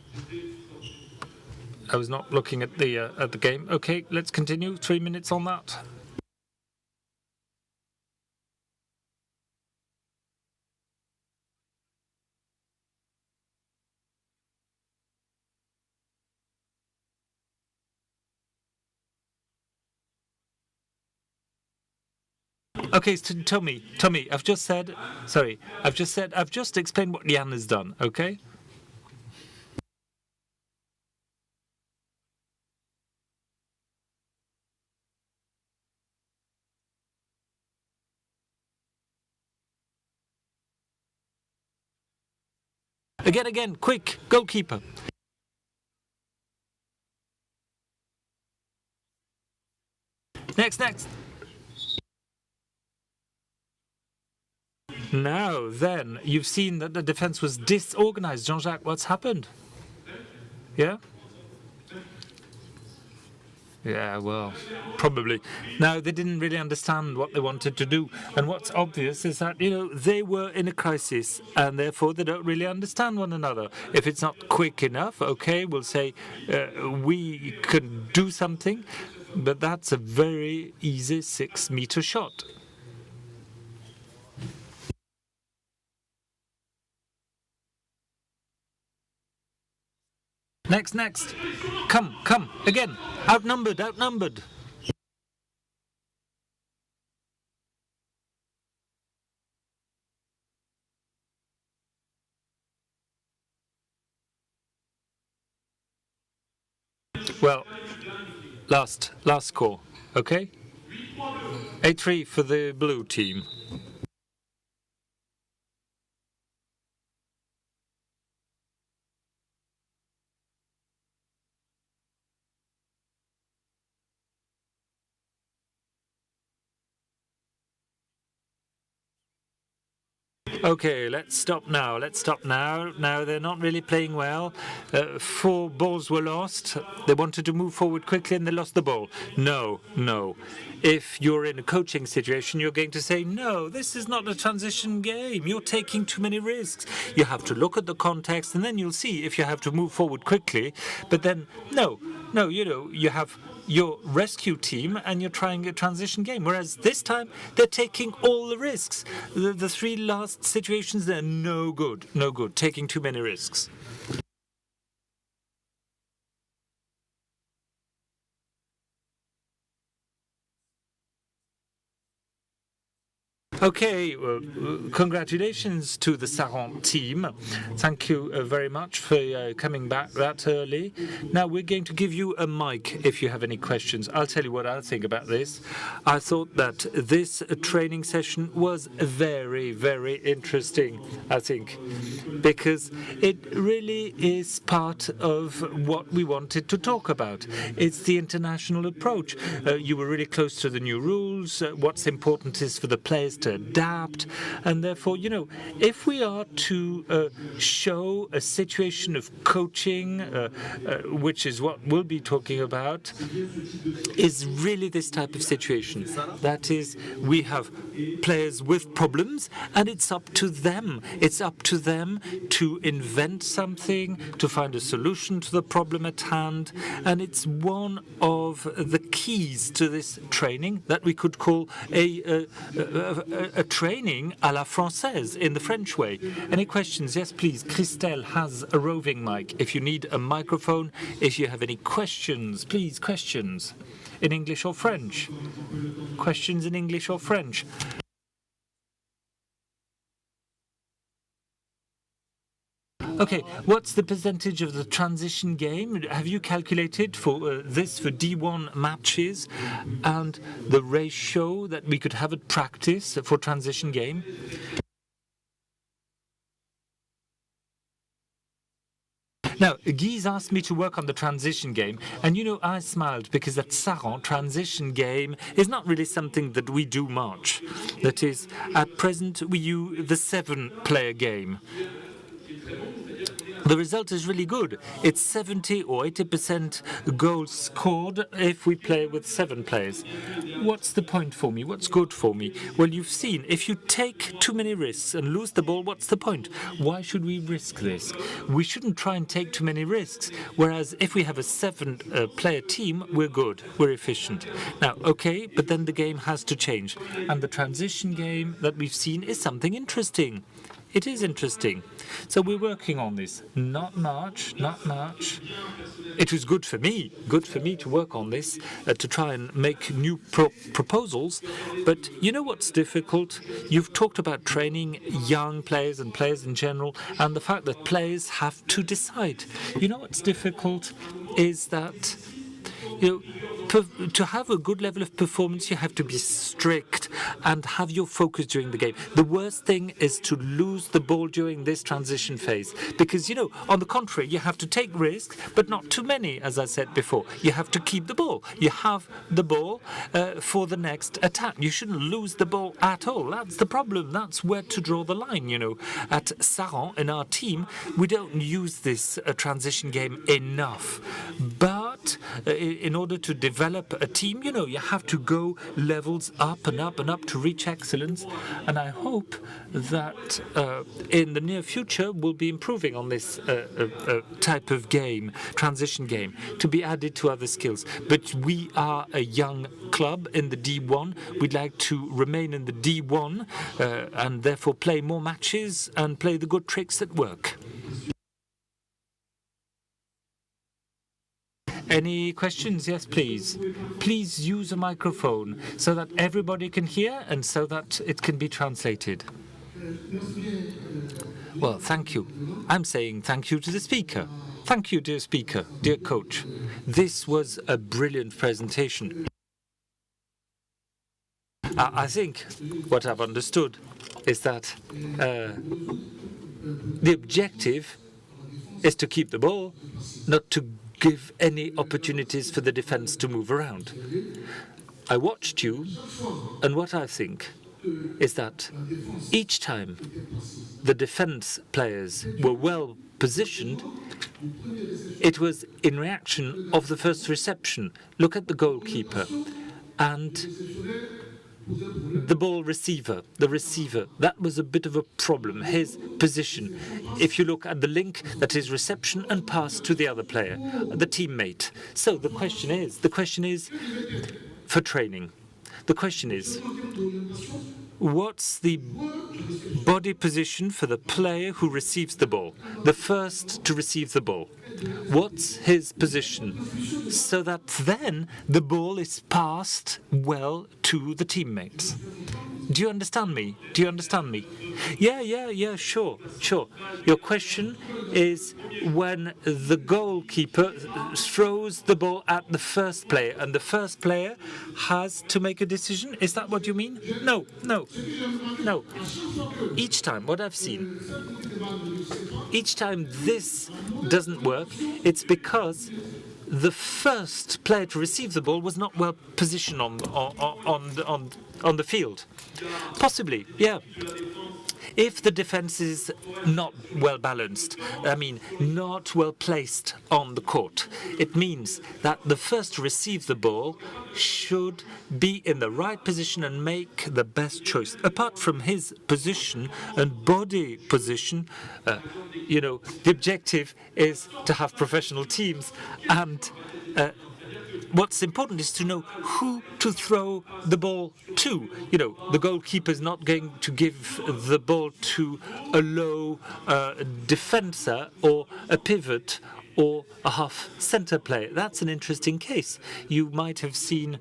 I was not looking at the game. Okay, let's continue. 3 minutes on that. Okay, so Tommy, I've just explained what Jan has done, okay? Again, quick, goalkeeper. Next. Now, then, you've seen that the defense was disorganized. Jean-Jacques, what's happened? Yeah? Yeah, well, probably. Now, they didn't really understand what they wanted to do. And what's obvious is that, they were in a crisis, and therefore they don't really understand one another. If it's not quick enough, okay, we'll say we can do something, but that's a very easy 6-meter shot. Next. Come. Again. Outnumbered. Well, last score, okay? 8-3 for the blue team. Okay, let's stop now. Now they're not really playing well. 4 balls were lost. They wanted to move forward quickly and they lost the ball. No. If you're in a coaching situation, you're going to say, no, this is not a transition game. You're taking too many risks. You have to look at the context and then you'll see if you have to move forward quickly. But then, no, you have your rescue team and you're trying a transition game. Whereas this time, they're taking all the risks. The 3 last situations, they're no good, taking too many risks. Okay, congratulations to the Saran team. Thank you very much for coming back that early. Now we're going to give you a mic if you have any questions. I'll tell you what I think about this. I thought that this training session was very, very interesting, I think, because it really is part of what we wanted to talk about. It's the international approach. You were really close to the new rules. What's important is for the players to adapt, and therefore, if we are to show a situation of coaching, which is what we'll be talking about, is really this type of situation. That is, we have players with problems, and it's up to them. It's up to them to invent something, to find a solution to the problem at hand, and it's one of the keys to this training that we could call a training à la française, in the French way. Any questions? Yes, please. Christelle has a roving mic. If you need a microphone, if you have any questions, please, questions. in English or French? Questions in English or French? Okay, what's the percentage of the transition game? Have you calculated for this for D1 matches and the ratio that we could have at practice for transition game? Now, Guy asked me to work on the transition game, and you know, I smiled because at Saran, transition game is not really something that we do much. That is, at present, we use the 7-player game. The result is really good. It's 70 or 80% goals scored if we play with 7 players. What's the point for me? What's good for me? Well, you've seen, if you take too many risks and lose the ball, what's the point? Why should we risk this? We shouldn't try and take too many risks. Whereas if we have a 7-player team, we're good, we're efficient. Now, okay, but then the game has to change. And the transition game that we've seen is something interesting. It is interesting. So we're working on this. Not much. It was good for me to work on this, to try and make new proposals. But you know what's difficult? You've talked about training young players and players in general, and the fact that players have to decide. You know what's difficult is that, you know, to have a good level of performance, you have to be strict and have your focus during the game. The worst thing is to lose the ball during this transition phase. Because, you know, on the contrary, you have to take risks, but not too many, as I said before. You have to keep the ball. You have the ball for the next attack. You shouldn't lose the ball at all. That's the problem. That's where to draw the line, you know. At Saran, in our team, we don't use this transition game enough. But in order to develop a team, you know, you have to go levels up and up and up to reach excellence. And I hope that in the near future we'll be improving on this type of game, transition game, to be added to other skills. But we are a young club in the D1. We'd like to remain in the D1 and therefore play more matches and play the good tricks that work. Any questions? Yes, please. Please use a microphone so that everybody can hear and so that it can be translated. Well, thank you. I'm saying thank you to the speaker. Thank you, dear speaker, dear coach. This was a brilliant presentation. I think what I've understood is that the objective is to keep the ball, not to give any opportunities for the defense to move around. I watched you, and what I think is that each time the defense players were well positioned, it was in reaction of the first reception. Look at the goalkeeper and the ball receiver, that was a bit of a problem, his position. If you look at the link, that is reception and pass to the other player, the teammate. So the question is for training. The question is, what's the body position for the player who receives the ball, the first to receive the ball? What's his position? So that then the ball is passed well to the teammates. Do you understand me? Do you understand me? Yeah, sure. Your question is when the goalkeeper throws the ball at the first player and the first player has to make a decision? Is that what you mean? No. Each time, what I've seen, each time this doesn't work, it's because the first player to receive the ball was not well positioned on the field. Possibly, yeah. If the defense is not well balanced, not well placed on the court, it means that the first to receive the ball should be in the right position and make the best choice. Apart from his position and body position, the objective is to have professional teams, and what's important is to know who to throw the ball to. The goalkeeper is not going to give the ball to a low defender or a pivot or a half centre player. That's an interesting case. You might have seen,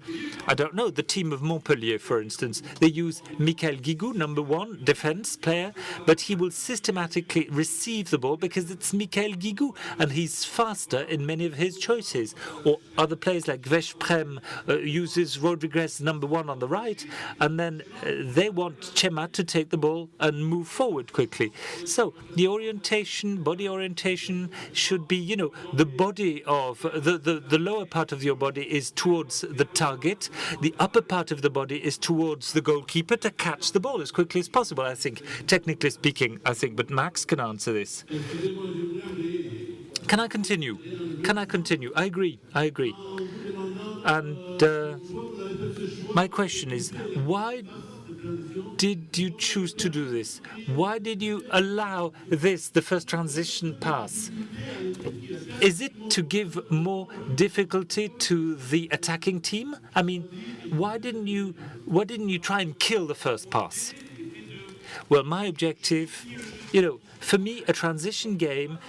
I don't know, the team of Montpellier, for instance. They use Michael Guigou, number 1 defense player, but he will systematically receive the ball because it's Michael Guigou, and he's faster in many of his choices. Or other players like Veszprem uses Rodriguez, number 1 on the right, and then they want Chema to take the ball and move forward quickly. So the orientation, body orientation should be, the body of the lower part of your body is towards the target. The upper part of the body is towards the goalkeeper to catch the ball as quickly as possible, I think, technically speaking, but Max can answer this. Can I continue? I agree. And my question is, why did you choose to do this? Why did you allow this, the first transition pass? Is it to give more difficulty to the attacking team? I mean, why didn't you try and kill the first pass? Well, my objective, for me, a transition game,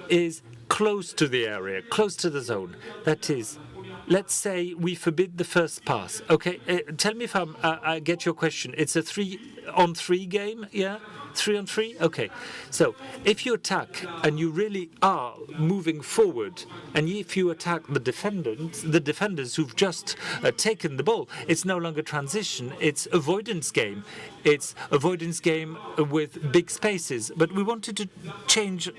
is close to the area, close to the zone. That is, let's say we forbid the first pass. Okay, tell me if I get your question. It's a 3-on-3 game, yeah? 3-on-3? Okay. So if you attack and you really are moving forward, and if you attack the defenders who've just taken the ball, it's no longer transition, it's avoidance game. It's avoidance game with big spaces. But we wanted to change.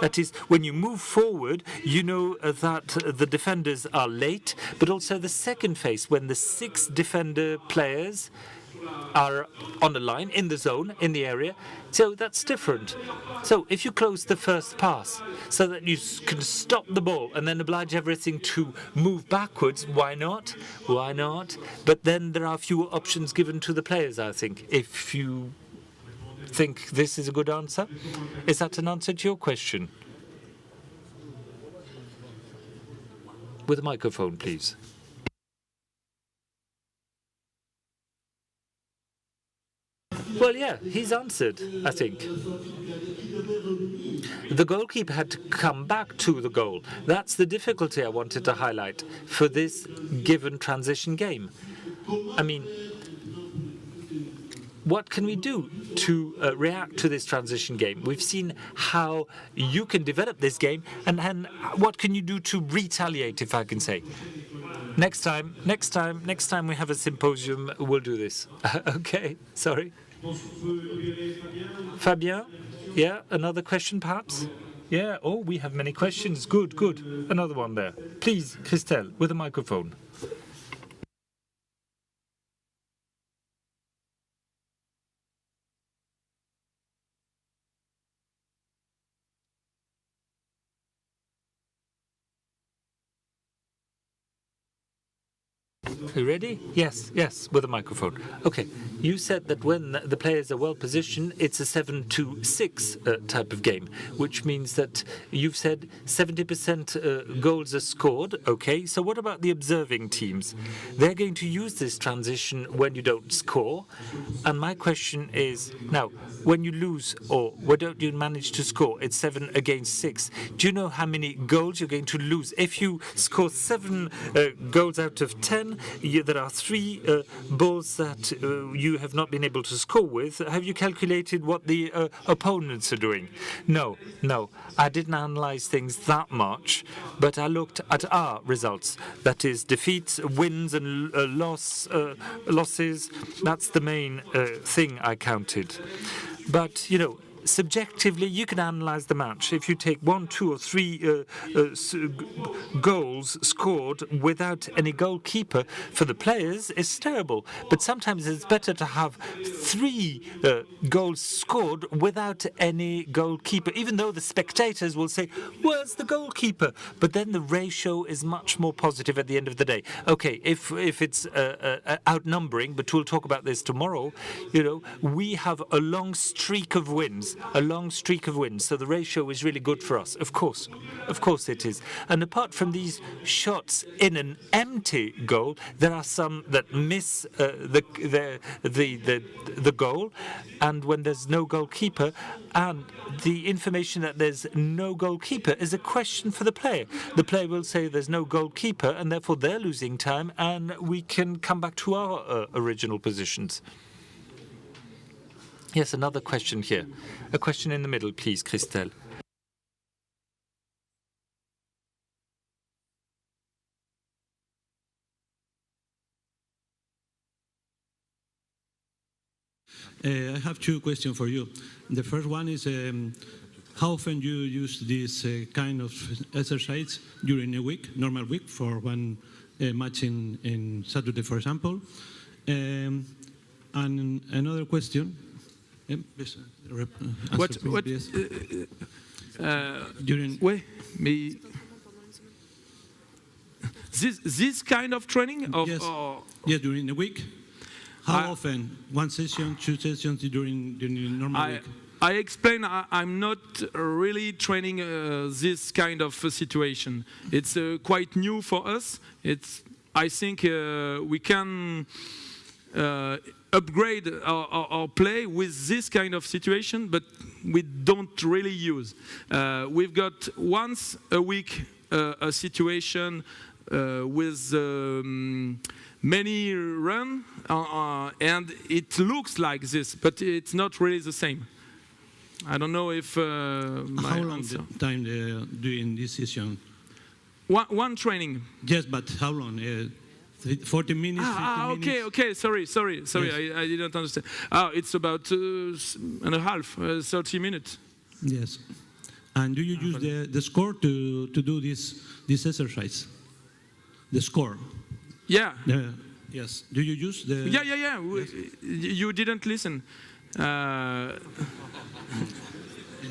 That is, when you move forward, you know that the defenders are late, but also the second phase, when the 6 defender players are on the line, in the zone, in the area. So that's different. So if you close the first pass so that you can stop the ball and then oblige everything to move backwards, why not? Why not? But then there are fewer options given to the players, I think. If you think this is a good answer? Is that an answer to your question? With a microphone, please. Well, yeah, he's answered, I think. The goalkeeper had to come back to the goal. That's the difficulty I wanted to highlight for this given transition game. I mean, what can we do to react to this transition game? We've seen how you can develop this game, and what can you do to retaliate, if I can say? Next time we have a symposium, we'll do this. Okay, sorry. Fabien? Yeah, another question perhaps? Yeah, oh, we have many questions. Good. Another one there. Please, Christelle, with a microphone. Are you ready? Yes, with a microphone. Okay, you said that when the players are well positioned, it's a 7-to-6 type of game, which means that you've said 70% goals are scored. Okay, so what about the observing teams? They're going to use this transition when you don't score. And my question is, now, when you lose or when don't you manage to score, it's 7 against 6. Do you know how many goals you're going to lose? If you score 7 goals out of 10, there are 3 balls that you have not been able to score with. Have you calculated what the opponents are doing? No, I didn't analyze things that much, but I looked at our results. That is, defeats, wins, and losses. That's the main thing I counted. But, subjectively, you can analyze the match. If you take 1, 2, or 3 goals scored without any goalkeeper, for the players, it's terrible. But sometimes it's better to have 3 goals scored without any goalkeeper, even though the spectators will say, where's the goalkeeper? But then the ratio is much more positive at the end of the day. Okay, if it's outnumbering, but we'll talk about this tomorrow, we have a long streak of wins. wins, a long streak of wins. So the ratio is really good for us. Of course it is. And apart from these shots in an empty goal, there are some that miss the goal, and when there's no goalkeeper, and the information that there's no goalkeeper is a question for the player. The player will say there's no goalkeeper, and therefore they're losing time, and we can come back to our original positions. Yes, another question here. A question in the middle, please, Christelle. I have two questions for you. The first one is how often you use this kind of exercise during a week, normal week, for one match in Saturday, for example. And another question. This kind of training? Yes, during the week. How often? One session, two sessions during the normal week? I explain I'm not really training this kind of situation. It's quite new for us. I think we can upgrade our play with this kind of situation, but we don't really use. We've got once a week a situation with many run, and it looks like this, but it's not really the same. I don't know if how long time doing this session? One training. Yes, but how long? 40 minutes, 50 minutes? Okay, sorry, yes. I didn't understand. It's about 30 minutes. Yes. And do you use the score to do this exercise? The score? Yeah. Yes. Do you use the... Yeah. Yes. You didn't listen.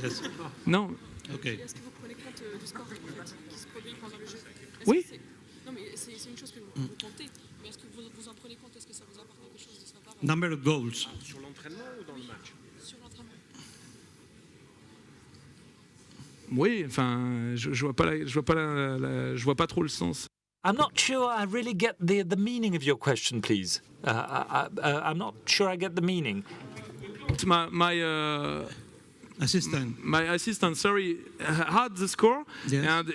Yes. No. Okay. Est-ce que vous prenez compte du score qui se produit pendant le jeu? Oui. Non, mais c'est une chose que vous comptez. Mais est-ce que vous en prenez compte? Est-ce que ça vous apporte quelque chose de sa part? Number of goals. Sur l'entraînement ou dans le match? Sur l'entraînement. Oui, enfin, je vois pas trop le sens. I'm not sure I really get the meaning of your question, please. I'm not sure I get the meaning. My assistant, sorry, had the score, yes. And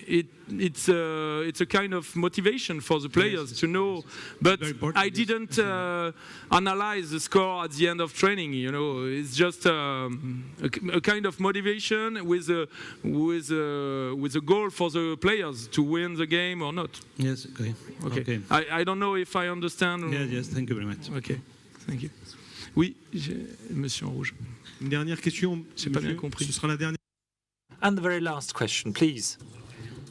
it's a kind of motivation for the players, yes, to know. But I didn't analyze the score at the end of training. You know, it's just a kind of motivation with a goal for the players to win the game or not. Yes. Okay. I don't know if I understand. Yes. Thank you very much. Okay. Thank you. Oui, Monsieur en rouge. Une dernière question. J'ai pas bien compris. Ce sera la dernière. And the very last question, please.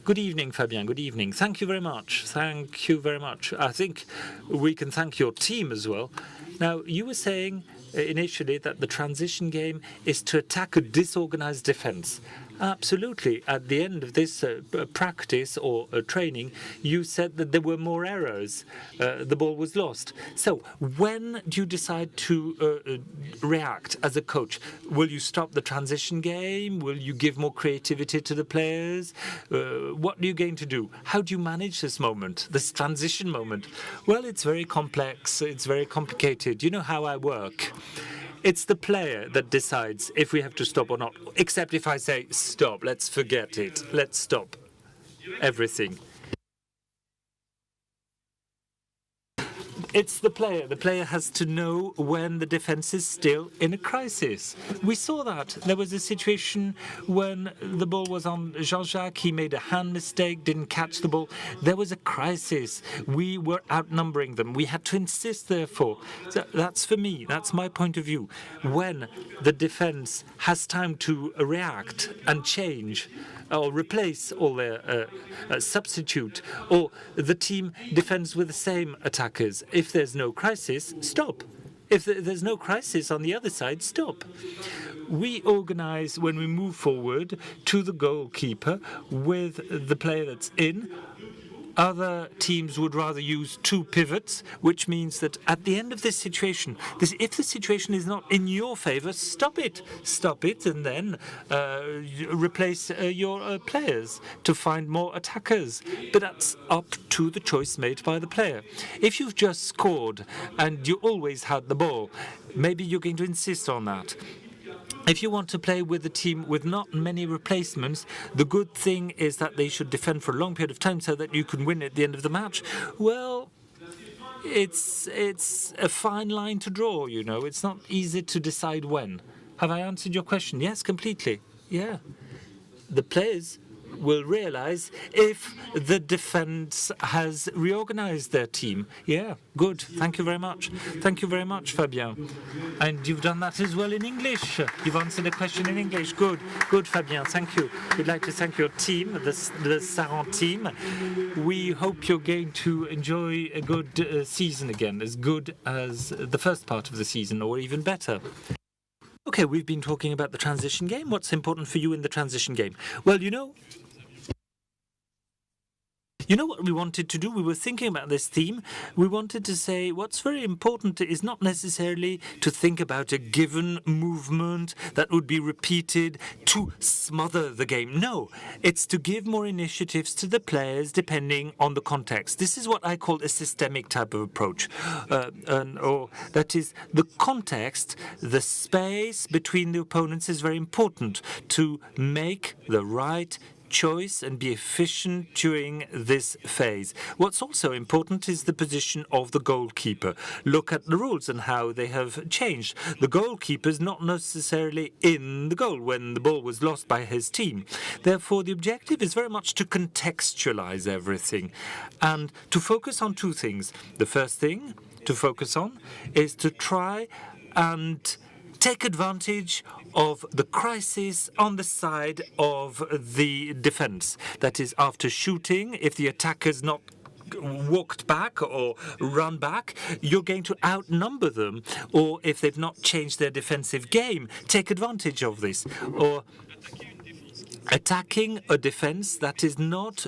Good evening, Fabien. Good evening. Thank you very much. Thank you very much. I think we can thank your team as well. Now, you were saying initially that the transition game is to attack a disorganized defense. Absolutely. At the end of this practice or training, you said that there were more errors. The ball was lost. So when do you decide to react as a coach? Will you stop the transition game? Will you give more creativity to the players? What are you going to do? How do you manage this moment, this transition moment? Well, it's very complex. It's very complicated. You know how I work. It's the player that decides if we have to stop or not, except if I say, stop, let's forget it, let's stop everything. It's the player. The player has to know when the defense is still in a crisis. We saw that. There was a situation when the ball was on Jean-Jacques. He made a hand mistake, didn't catch the ball. There was a crisis. We were outnumbering them. We had to insist, therefore. So that's for me. That's my point of view. When the defense has time to react and change, or replace all their substitute, or the team defends with the same attackers. If there's no crisis, stop. If there's no crisis on the other side, stop. We organize when we move forward to the goalkeeper with the player that's in, Other teams would rather use 2 pivots, which means that at the end of this situation, if the situation is not in your favor, stop it. Stop it and then replace your players to find more attackers. But that's up to the choice made by the player. If you've just scored and you always had the ball, maybe you're going to insist on that. If you want to play with a team with not many replacements, the good thing is that they should defend for a long period of time so that you can win at the end of the match. Well, it's a fine line to draw, you know. It's not easy to decide when. Have I answered your question? Yes, completely. Yeah. The players will realize if the defense has reorganized their team. Yeah, good. Thank you very much. Thank you very much, Fabien. And you've done that as well in English. You've answered a question in English. Good, good, Fabien. Thank you. We'd like to thank your team, the Saran team. We hope you're going to enjoy a good season again, as good as the first part of the season, or even better. Okay, we've been talking about the transition game. What's important for you in the transition game? Well, you know what we wanted to do? We were thinking about this theme. We wanted to say what's very important is not necessarily to think about a given movement that would be repeated to smother the game. No, it's to give more initiatives to the players depending on the context. This is what I call a systemic type of approach. Or that is, the context, the space between the opponents is very important to make the right choice and be efficient during this phase. What's also important is the position of the goalkeeper. Look at the rules and how they have changed. The goalkeeper is not necessarily in the goal when the ball was lost by his team. Therefore, the objective is very much to contextualize everything and to focus on 2 things. The first thing to focus on is to try and take advantage of the crisis on the side of the defense. That is, after shooting, if the attacker's not walked back or run back, you're going to outnumber them. Or if they've not changed their defensive game, take advantage of this. Or attacking a defense that is not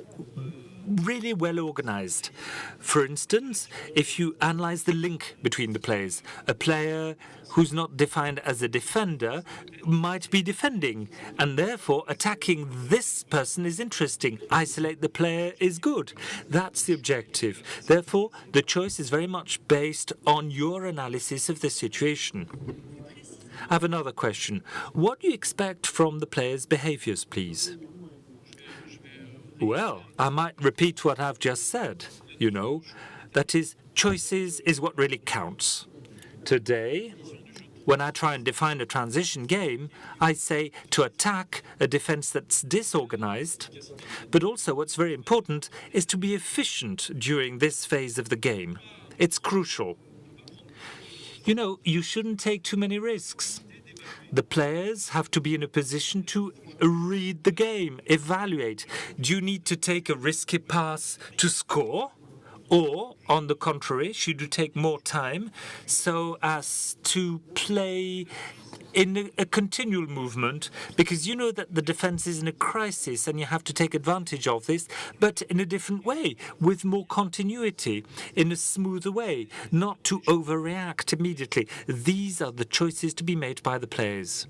really well organized. For instance, if you analyze the link between the players, a player who's not defined as a defender might be defending, and therefore attacking this person is interesting. Isolate the player is good. That's the objective. Therefore, the choice is very much based on your analysis of the situation. I have another question. What do you expect from the players' behaviors, please? Well, I might repeat what I've just said, you know. That is, choices is what really counts. Today, when I try and define a transition game, I say to attack a defense that's disorganized, but also what's very important is to be efficient during this phase of the game. It's crucial. You know, you shouldn't take too many risks. The players have to be in a position to read the game, evaluate. Do you need to take a risky pass to score? Or, on the contrary, should you take more time so as to play in a continual movement? Because you know that the defense is in a crisis and you have to take advantage of this, but in a different way, with more continuity, in a smoother way, not to overreact immediately. These are the choices to be made by the players.